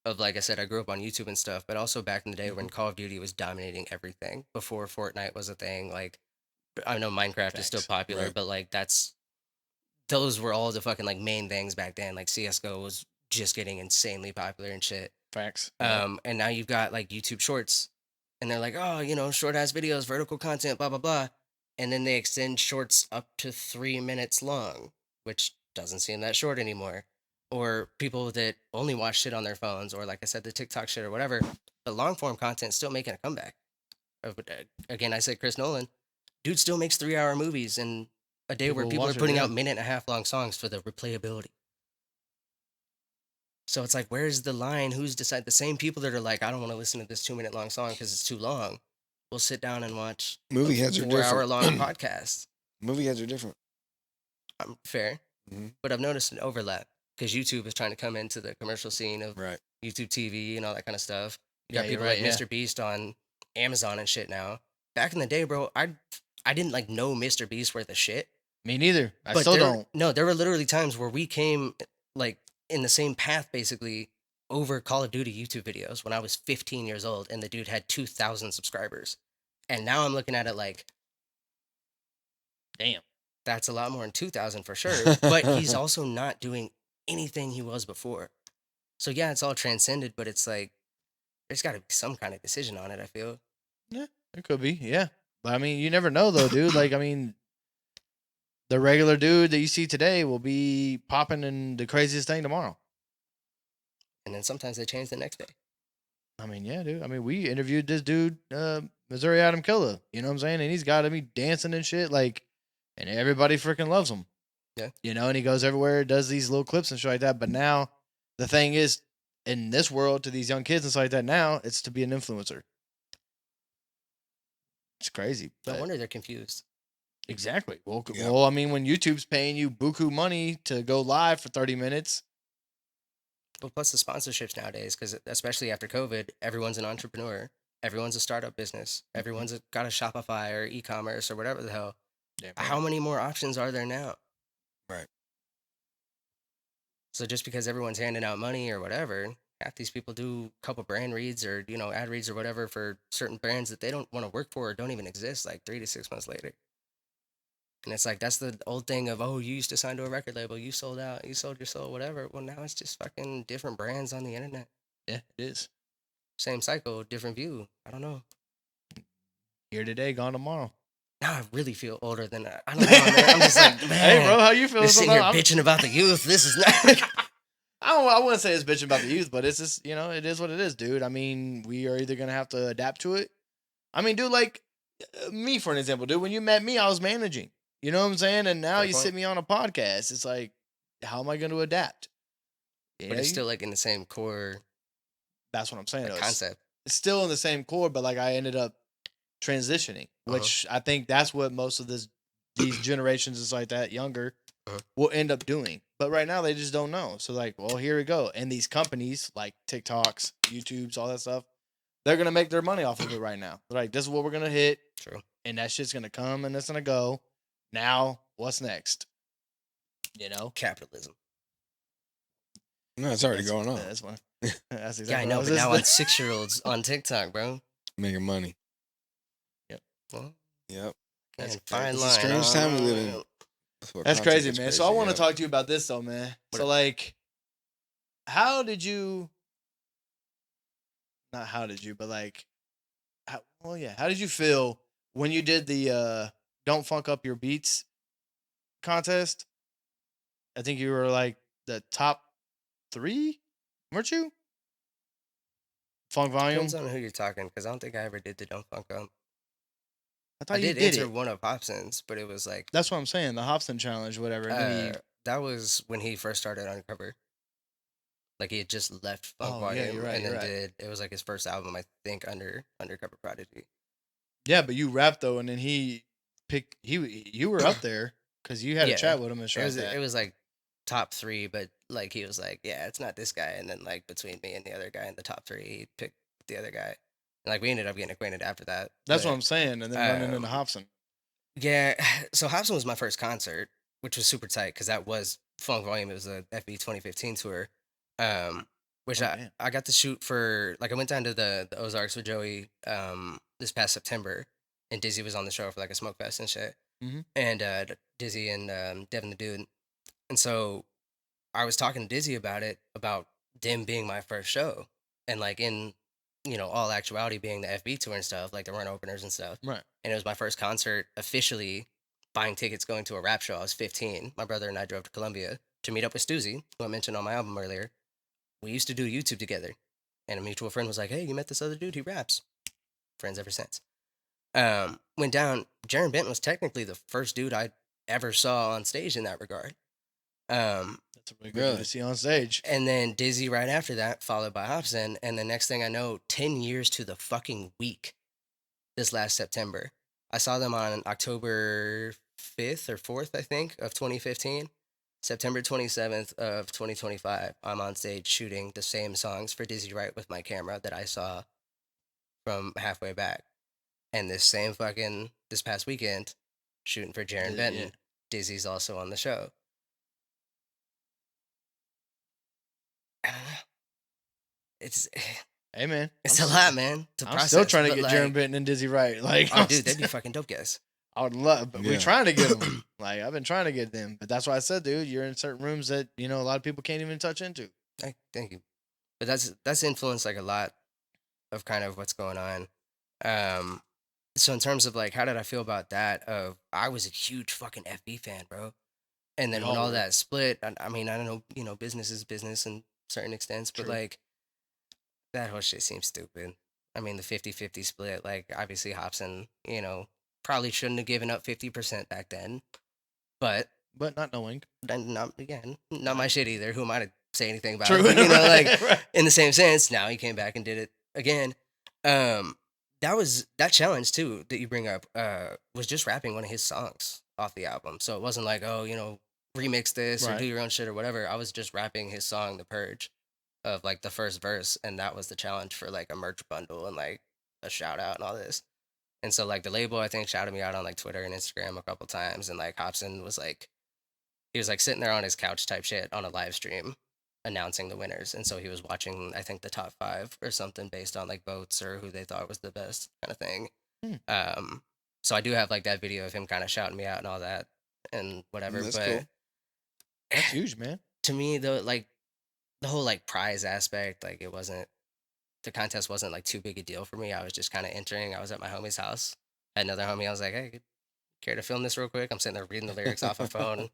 of, like I said, I grew up on YouTube and stuff, but also back in the day Mm-hmm. when Call of Duty was dominating everything before Fortnite was a thing. Like, I know Minecraft is still Facts. popular, Right. but like those were all the fucking like main things back then. Like CS:GO was just getting insanely popular and shit. Facts. Yep. And now you've got like YouTube Shorts, and they're like, oh, short ass videos, vertical content, blah blah blah, and then they extend shorts up to 3 minutes long, which doesn't seem that short anymore. Or people that only watch shit on their phones, or like I said, the TikTok shit or whatever. The long form content's still making a comeback. Again, I said Chris Nolan, dude still makes 3 hour movies in a day where People people are watch it, putting yeah. out minute and a half long songs for the replayability. So it's like, where's the line? Who's decide? The same people that are like, I don't want to listen to this 2 minute long song because it's too long. We'll sit down and watch Movie a heads are 4 hour different. long podcast. Movie heads are different. Fair, Mhm. but I've noticed an overlap because YouTube is trying to come into the commercial scene of Right. YouTube TV and all that kind of stuff. You Yeah, got you're people right, like yeah. Mr. Beast on Amazon and shit now. Back in the day, bro, I didn't like know Mr. Beast worth of shit. Me neither. I But still there, don't. no, there were literally times where we came like in the same path basically over Call of Duty YouTube videos when I was 15 years old and the dude had 2,000 subscribers. And now I'm looking at it like, Damn. that's a lot more than 2,000 for sure. But he's also not doing anything he was before. So yeah, it's all transcended, but it's like, there's got to be some kind of decision on it, I feel. Yeah, it could be. Yeah, but I mean, you never know though, dude. Like, I mean, the regular dude that you see today will be popping in the craziest thing tomorrow. And then sometimes they change the next day. I mean, yeah, dude. I mean, we interviewed this dude, Missouri Adam Killer. You know what I'm saying? And he's got to be dancing and shit, like, and everybody freaking loves him. Yeah. You know, and he goes everywhere, does these little clips and shit like that. But now, the thing is, in this world, to these young kids and stuff like that, now it's to be an influencer. It's crazy. I But wonder they're confused. exactly. Well, Yeah. well, I mean, when YouTube's paying you buku money to go live for 30 minutes, Well, plus the sponsorships nowadays, because especially after COVID, everyone's an entrepreneur. Everyone's a startup business. Everyone's got a Shopify or e-commerce or whatever the hell. yeah, How many more options are there now? Right. So just because everyone's handing out money or whatever, half these people do a couple brand reads or ad reads or whatever for certain brands that they don't want to work for or don't even exist like 3 to 6 months later. And it's like, that's the old thing of, oh, you used to sign to a record label, you sold out, you sold your soul, whatever. Well, now it's just fucking different brands on the internet. yeah, it is. Same cycle, different view. I don't know. Here today, gone tomorrow. Now I really feel older than I don't know, man. I'm just like, man. Hey, bro, how you feeling? You're sitting here I'm- bitching about the youth. This is not. I wouldn't say it's bitching about the youth, but it's just, it is what it is, dude. I mean, we are either going to have to adapt to it. I mean, dude, like me, for an example, dude, when you met me, I was managing. You know what I'm saying? And now Fair you point. sit me on a podcast. It's like, how am I going to adapt? But it's still like in the same core That's what I'm saying. like, though. concept. It's still in the same core, but like I ended up transitioning, which I think that's what most of these generations is like that younger will end up doing. But right now they just don't know. So like, well, here we go. And these companies like TikToks, YouTubes, all that stuff, they're gonna make their money off of it right now. They're like, this is what we're gonna hit. True. And that shit's gonna come and it's gonna go. Now, what's next? Capitalism. No, it's already going on. That's one. That's exactly Yeah, I what know, was but now just- on 6-year-olds on TikTok, bro. Making money. Well, Yep. man, That's fine It's a line. strange time we live in. That's crazy, man. So I want to talk. talk to you about this though, man. What So like, how did you? Not how did you, but like, how did you feel when you did the "Don't Funk Up Your Beats" contest? I think you were like the top 3, weren't you? Funk Volume. Depends on who you're talking, because I don't think I ever did the Don't Funk Up. I thought I you did did enter it. one of Hobson's, but it was like That's what I'm saying. The Hobson Challenge, whatever. And then that was when he first started Undercover. Like he had just left Funk Oh, Volume yeah, you're right, and you're then right. it was like his first album, I think, under Undercover Prodigy. yeah, but you rapped though, and then he picked. You were up there because you had Yeah, a chat with him and It shit was like that. it was like top 3, but like he was like, yeah, it's not this guy, and then like between me and the other guy in the top 3, he picked the other guy. And like we ended up getting acquainted after that. That's but, what I'm saying. And then running into um, Hobson. Yeah, so Hobson was my first concert, which was super tight because that was Funk Volume. It was a FB 2015 tour. which Oh, I damn. I got to shoot for like I went down to the Ozarks with Joey this past September, and Dizzy was on the show for like a smoke fest and shit, Mhm. and Dizzy and Devin the dude, and so I was talking to Dizzy about it about them being my first show, and like in all actuality being the FB tour and stuff, like there weren't openers and stuff, Right. and it was my first concert officially buying tickets going to a rap show. I was 15. My brother and I drove to Columbia to meet up with Stuzy, who I mentioned on my album earlier. We used to do YouTube together, and a mutual friend was like, "Hey, you met this other dude? He raps." Friends ever since. Went down. Jaron Benton was technically the first dude I ever saw on stage in that regard. That's a really good dude Really? to see on stage. And then Dizzy right after that, followed by Hobson. And the next thing I know, 10 years to the fucking week this last September. I saw them on October 5th or 4th, I think, of 2015. September 27th of 2025, I'm on stage shooting the same songs for Dizzy Wright with my camera that I saw from halfway back. And this past weekend, shooting for Jaron Yeah. Benton, Dizzy's also on the show. It's Hey, man. it's a lot, man, to I'm process. still trying to but, get like, Jaron Benton and Dizzy right. Like, oh, dude, that'd be fucking dope, guys. I would love, but we're Yeah. trying to get them. Like, I've been trying to get them, but that's why I said, dude, you're in certain rooms that a lot of people can't even touch into. Thank you. But that's influenced like a lot of kind of what's going on. So in terms of like, how did I feel about that? I was a huge fucking FB fan, bro. And then We when all all were. that split, I mean, I don't know, business is business in certain extents, but True. like that whole shit seems stupid. I mean, the 50-50 split, like obviously Hobson, probably shouldn't have given up 50% back then, but But not knowing. then not my shit either. Who am I to say anything about True. it? But like Right. in the same sense, now he came back and did it again. That challenge too that you bring up was just rapping one of his songs off the album. So it wasn't like, oh, remix this or Right. do your own shit or whatever. I was just rapping his song, The Purge, of like the first verse, and that was the challenge for like a merch bundle and like a shout out and all this. And so like the label I think shouted me out on like Twitter and Instagram a couple times, and like Hobson was like he was like sitting there on his couch type shit on a live stream announcing the winners. And so he was watching, I think, the top 5 or something based on like votes or who they thought was the best kind of thing. So I do have like that video of him kind of shouting me out and all that and whatever. That's but cool. That's huge, man. to me, though, like the whole like prize aspect, like the contest wasn't like too big a deal for me. I was just kind of entering. I was at my homie's house. Had another homie. I was like, hey, care to film this real quick? I'm sitting there reading the lyrics off my phone,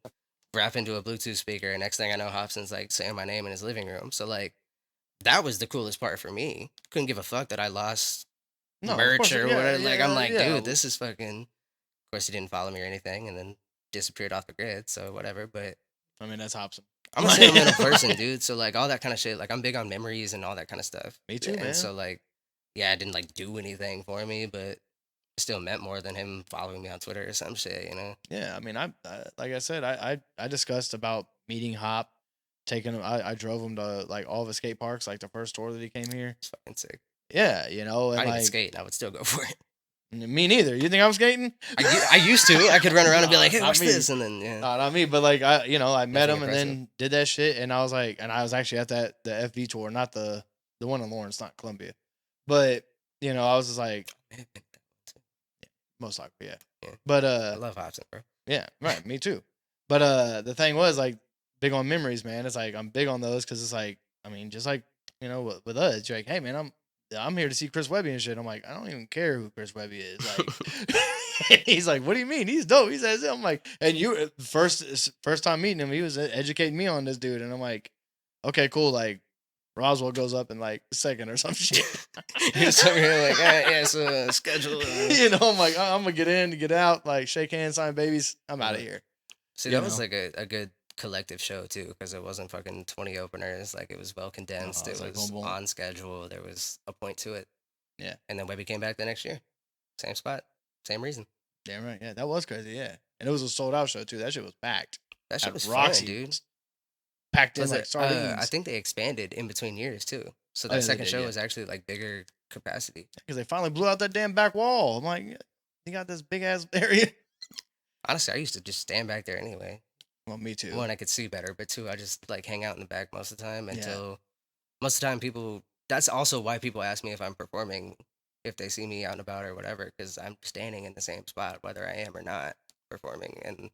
rap into a Bluetooth speaker, and next thing I know, Hobson's like saying my name in his living room. So like that was the coolest part for me. Couldn't give a fuck that I lost No, of merch course, or yeah, whatever. Like I'm yeah, like, yeah. dude, this is fucking. Of course, he didn't follow me or anything, and then disappeared off the grid. So whatever. But I mean, that's Hobson. I'm a sentimental person, dude. So like all that kind of shit. Like I'm big on memories and all that kind of stuff. Me too, And man. so like, yeah, it didn't like do anything for me, but it still meant more than him following me on Twitter or some shit, Yeah, I mean, I like I said, I discussed about meeting Hop, taking him. I drove him to like all the skate parks, like the first tour that he came here. It's fucking sick. Yeah, and I don't even like skate. I would still go for it. me neither. You think I'm skating? I used to. I could run around and be Nah, like, "Hey, not watch me. this," and then yeah. Not me, but like I met Nothing him and then did that shit, and I was like, and I was actually at the FV tour, not the one in Lawrence, not Columbia, but I was just like, most likely, yeah. Yeah. But I love Hobson, bro. yeah, right, me too. But the thing was like big on memories, man. It's like I'm big on those because it's like I mean, just like with us, you're like, hey man, I'm here to see Chris Webby and shit. I'm like, I don't even care who Chris Webby is. Like, he's like, what do you mean? He's dope. He says, I'm like, and you first time meeting him, he was educating me on this dude, and I'm like, okay, cool. Like Roswell goes up in like a second or some shit. He was over here like, yeah, so schedule. I'm like, I'm gonna get in, get out, like shake hands, sign babies. I'm out of here. See, You that was know. like a good collective show too, because it wasn't fucking 20 openers. Like it was well condensed. it It was like was boom, boom. on schedule. There was a point to it. Yeah. And then Webby came back the next year, same spot, same reason. Damn right. Yeah, that was crazy. Yeah, and it was a sold out show too. That shit was packed. That shit At was Roxy, fun, dude. Packed in Was like it, sardines. I think they expanded in between years too. So Oh, that yeah, they second did, show yeah. was actually like bigger capacity. Because they finally blew out that damn back wall. I'm like, you got this big ass area. Honestly, I used to just stand back there anyway. Well, me too. One, I could see better, but two, I just like hang out in the back most of the time Yeah. until most of the time people. That's also why people ask me if I'm performing, if they see me out and about or whatever, because I'm standing in the same spot whether I am or not performing. And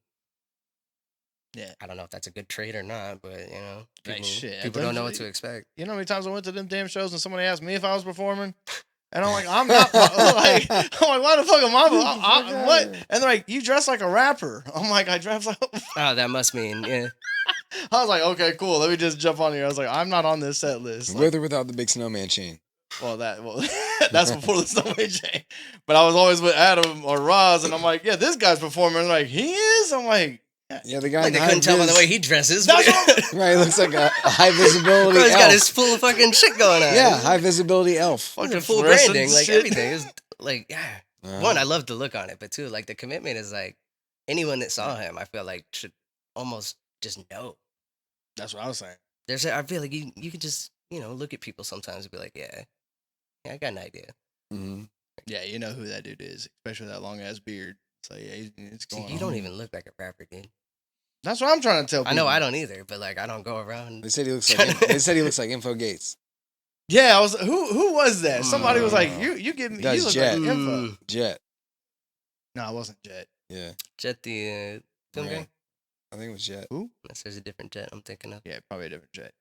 Yeah. I don't know if that's a good trait or not, but Like, shit, people don't know what to eventually- expect. You know how many times I went to them damn shows and somebody asked me if I was performing? And I'm like, I'm not. I'm like, why the fuck am I what? And they're like, you dress like a rapper. I'm like, I dress like. Oh, that must mean yeah. I was like, okay, cool. Let me just jump on here. I was like, I'm not on this set list. With or without the big snowman chain. Well, that's before the snowman chain. But I was always with Adam or Roz, and I'm like, yeah, this guy's performing. And they're like, he is. I'm like, Yeah, the guy. Like they couldn't tell by the way he dresses. That's But Right, looks like a high visibility Bro's got elf. his full fucking shit going on. Yeah, high visibility elf. fucking Full fluorescent branding, like shit. everything is like yeah. Uh, One, I love the look on it, but two, like the commitment is like anyone that saw him, I feel like should almost just know. That's what I was saying. I feel like you could just look at people sometimes and be like, yeah, I got an idea. mhm. Yeah, you know who that dude is, especially that long ass beard. So yeah, it's See, going. you don't even look like a rapper, dude. That's what I'm trying to tell people. I know I don't either, but like I don't go around. They said he looks like. They said he looks like Info Gates. Yeah, I was. Who was that? Somebody was like, you give me. That's You look Jet. like info. Jet. No, I wasn't Jet. Yeah. Jet the film Yeah. gang. I think it was Jet. Unless there's a different Jet I'm thinking of. Yeah, probably a different Jet.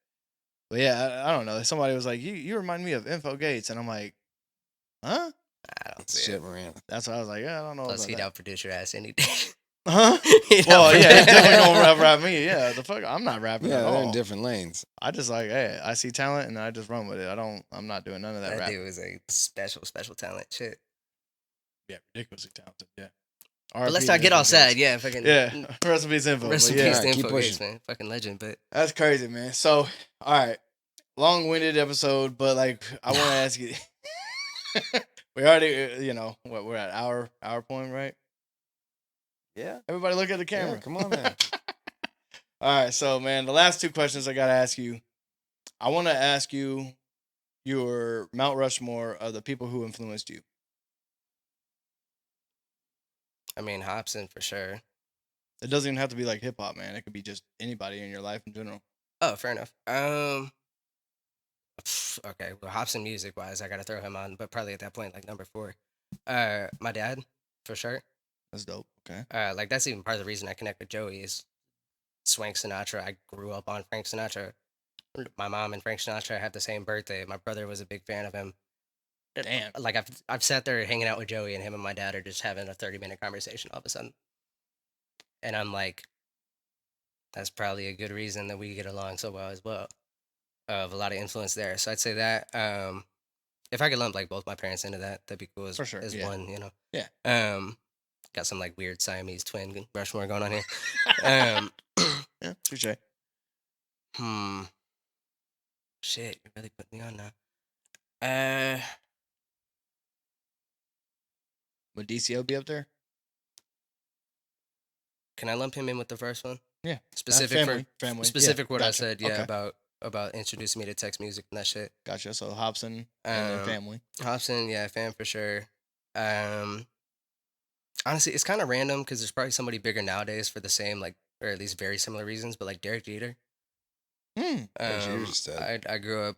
But yeah, I don't know. Somebody was like, you remind me of Info Gates, and I'm like, huh? I don't It's see Jet it. Miranda. That's what I was like. Yeah, I don't know. Plus, about he'd that. outproduce your ass any day. Huh? He'd Well, yeah, he's outproduce- definitely gonna rap me. Yeah, the fuck, I'm not rapping Yeah, at they're all. in different lanes. I just like, hey, I see talent and I just run with it. I'm not doing none of that That rap. dude was a special talent. Shit. Yeah, ridiculously talented. Yeah. But let's not get all sad. Yeah, fucking. Yeah, recipes info. Rest but in yeah, peace to Alright, keep Info Gates, pushing. man. Fucking legend. But that's crazy, man. So, all right, long-winded episode, but like, I want to ask you. We already, what we're at hour point, right? Yeah. Everybody, look at the camera. Yeah, come on, man. All right, so man, the last two questions I gotta ask you. I want to ask you your Mount Rushmore of the people who influenced you. I mean, Hobson for sure. It doesn't even have to be like hip hop, man. It could be just anybody in your life in general. Oh, fair enough. Okay, well, Hobson music wise, I gotta throw him on, but probably at that point, like number 4. My dad, for sure. That's dope. Okay. Like that's even part of the reason I connect with Joey is Swank Sinatra. I grew up on Frank Sinatra. My mom and Frank Sinatra had the same birthday. My brother was a big fan of him. Damn. Like I've sat there hanging out with Joey, and him and my dad are just having a 30-minute conversation all of a sudden, and I'm like, that's probably a good reason that we get along so well as well. Of a lot of influence there, so I'd say that. If I could lump like both my parents into that, that'd be cool. As, For sure, as yeah. one, Yeah. Got some like weird Siamese twin Rushmore going on here. Yeah. Touche. Shit, you really put me on now. Would DCO be up there? Can I lump him in with the first one? Yeah. Specific family. for Family. specific Yeah, what I gotcha. said, yeah, Okay. about introducing me to text music and that shit. Gotcha. So Hobson and then Um, family. Hobson, yeah, fan for sure. Honestly, it's kind of random because there's probably somebody bigger nowadays for the same like, or at least very similar reasons. But like Derek Jeter. Hmm. Derek Jeter's dead. I grew up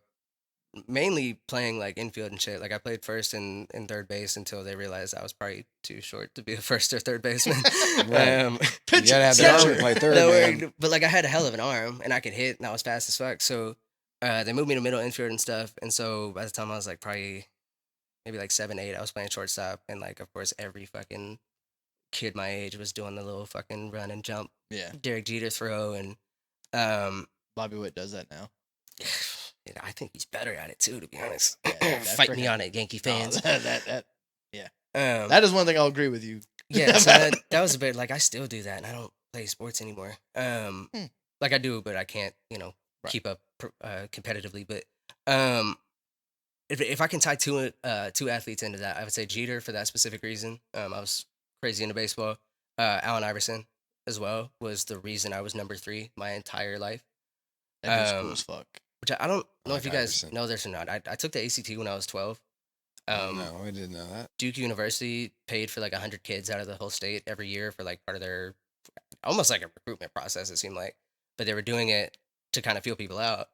mainly playing like infield and shit. Like I played first and third base until they realized I was probably too short to be a first or third baseman. Right. Um, You gotta have the Yeah. arm to play third, no, man. but like I had a hell of an arm and I could hit and I was fast as fuck. So they moved me to middle infield and stuff. And so by the time I was like probably maybe like 7, 8, I was playing shortstop. And like of course every fucking kid my age was doing the little fucking run and jump Yeah. Derek Jeter throw. And Bobby Witt does that now. I think he's better at it too, to be honest. Yeah, that's Fight me freaking- on it, Yankee Oh, fans. that That is one thing I'll agree with you. yeah, so that was a bit like I still do that, and I don't play sports anymore. Like I do, but I can't, Right. keep up competitively. But if I can tie two athletes into that, I would say Jeter for that specific reason. I was crazy into baseball. Allen Iverson as well was the reason I was number 3 my entire life. That dude's cool as fuck. Which I don't know I if you like guys Iverson. know this or not. I took the ACT when I was 12. No, I didn't know that. Duke University paid for like 100 kids out of the whole state every year for like part of their, almost like a recruitment process, it seemed like. But they were doing it to kind of feel people out.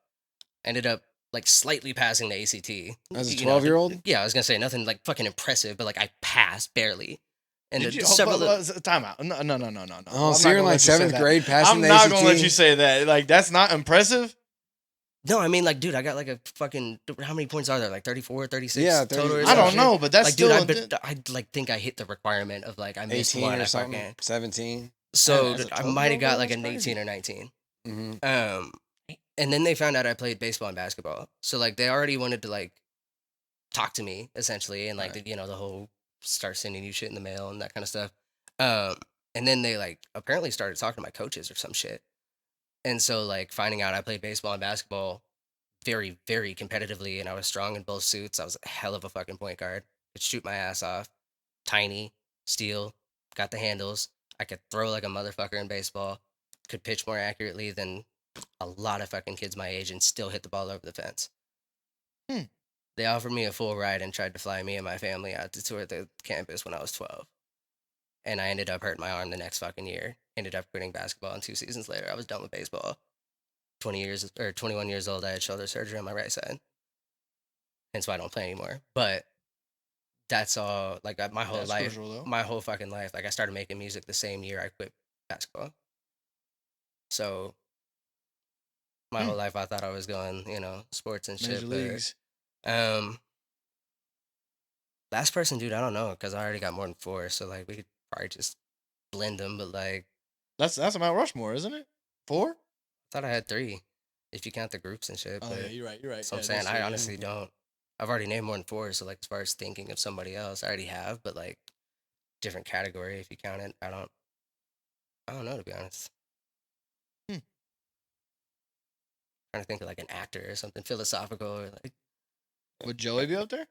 Ended up like slightly passing the ACT. As a You know, 12-year-old? Yeah, I was gonna say nothing like fucking impressive, but like I passed barely. And Did you? several. Time out. No. Oh, I'm so not you're gonna in like let you say 7th that. grade passing I'm the not ACT? gonna let you say that. Like that's not impressive. No, I mean like, dude, I got like a fucking. How many points are there? Like 34, 36 Yeah, 30 total. Or I I some don't shit? know, but that's Like, still. dude, I like think I hit the requirement of like I missed 18 one. or I something? fucking. 17? So as a I 12-year-old, might have got bro, like that's an crazy. 18 or 19. Mm-hmm. And then they found out I played baseball and basketball. So like they already wanted to like talk to me essentially, and like Right. the whole start sending you shit in the mail and that kind of stuff. And then they like apparently started talking to my coaches or some shit. And so like finding out I played baseball and basketball very, very competitively, and I was strong in both suits. I was a hell of a fucking point guard. Could shoot my ass off. Tiny, steal, got the handles. I could throw like a motherfucker in baseball. Could pitch more accurately than a lot of fucking kids my age and still hit the ball over the fence. Hmm. They offered me a full ride and tried to fly me and my family out to tour the campus when I was 12. And I ended up hurting my arm the next fucking year. Ended up quitting basketball, and 2 seasons later, I was done with baseball. 21 years old, I had shoulder surgery on my right side. Hence why I don't play anymore. But that's all, like my whole That's life, crucial, though. my whole fucking life. Like I started making music the same year I quit basketball. So my whole life I thought I was going, sports and shit. Major leagues. But last person, dude, I don't know, because I already got more than 4. So like we could probably just blend them. But like That's a Mount Rushmore, isn't it? 4? I thought I had 3, if you count the groups and shit. Oh But yeah, you're right. You're right. so I'm Yeah, saying that's I true, yeah. honestly don't. I've already named more than 4. So like as far as thinking of somebody else, I already have. But like different category, if you count it, I don't know, to be honest. Trying to think of like an actor or something philosophical, or like Would Joey be up there?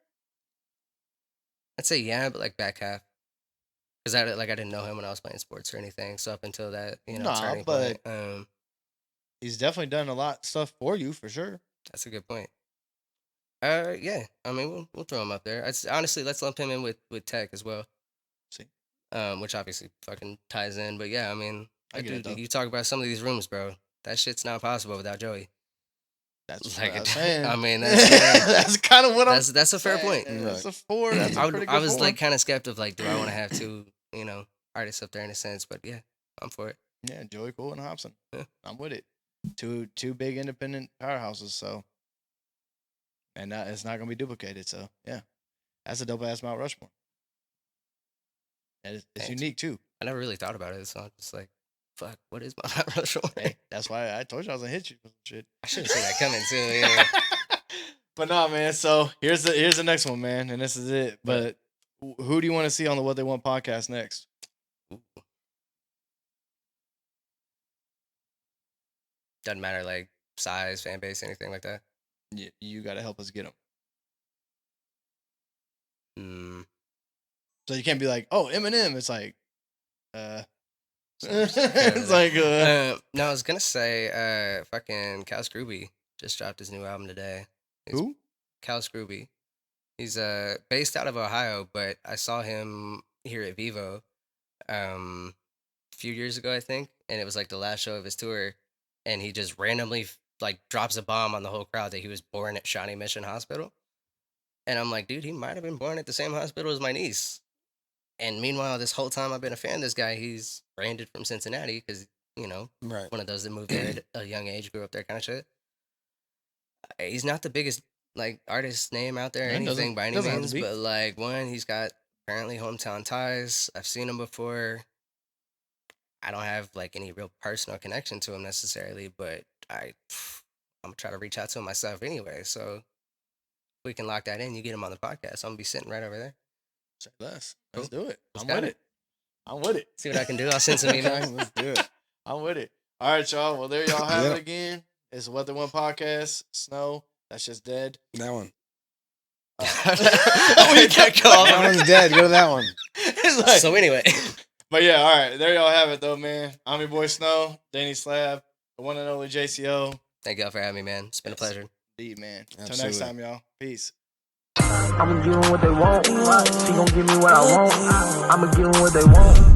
I'd say yeah, but like back half. Because I didn't know him when I was playing sports or anything. So up until that, Nah, turning but- point, He's definitely done a lot of stuff for you for sure. that's a good point. Yeah, I mean we'll throw him up there. Honestly, let's lump him in with Tech as well. See. Which obviously fucking ties in, but yeah, I mean, I get it, dude, though. you talk about some of these rooms, bro. That shit's not possible without Joey. That's Like what I'm it- saying. I mean, that's- that's kind of what I'm. That's a fair point. saying. That's a 4. That's a pretty good I was 4. like kind of skeptical of like, do I want to have 2, artists up there in a sense? But yeah, I'm for it. Yeah, Joey Cool and Hobson. Yeah. I'm with it. Two big independent powerhouses. So, and it's not gonna be duplicated. So yeah, that's a dope ass Mount Rushmore. And it's Thanks. unique too. I never really thought about it, so I'm just like, fuck, what is my Mount Rushmore? Hey, that's why I told you I was gonna hit you with some shit. I should have seen that coming too. Yeah. But nah, man. So here's the next one, man, and this is it. But who do you want to see on the What They Want podcast next? Doesn't matter like size, fan base, anything like that. You got to help us get them. So you can't be like, oh, Eminem. It's like, it's like, no, I was gonna say, fucking Cal Scrooby just dropped his new album today. who? Cal Scrooby. He's based out of Ohio, but I saw him here at Vivo a few years ago, I think, and it was like the last show of his tour, and he just randomly like drops a bomb on the whole crowd that he was born at Shawnee Mission Hospital. And I'm like, dude, he might have been born at the same hospital as my niece. And meanwhile, this whole time I've been a fan of this guy, he's branded from Cincinnati because, Right. one of those that moved there at a young age, grew up there kind of shit. He's not the biggest like artist name out there or Yeah, anything by any doesn't have to means, be. but like one, he's got apparently hometown ties. I've seen him before. I don't have like any real personal connection to him necessarily, but I'm gonna try to reach out to him myself anyway. So if we can lock that in, you get him on the podcast. I'm gonna be sitting right over there. Say less. Let's Cool. do it. Let's I'm got with it. it. I'm with it. See what I can do. I'll send some emails. Okay, let's do it. I'm with it. All right, y'all. Well, there y'all have Yep. it again. It's What They Want podcast. Snow. That's just dead. That one. We can't go off That on one's dead. Go to that one. It's like- So anyway, but yeah, all right. There y'all have it, though, man. I'm your boy Snow, Danny Slab, the one and only JCO. thank y'all for having me, man. It's been a pleasure. Indeed, man. Until next Absolutely. time, y'all. Peace. I'ma give 'em what they want. She gon' give me what I want. I'ma give 'em what they want.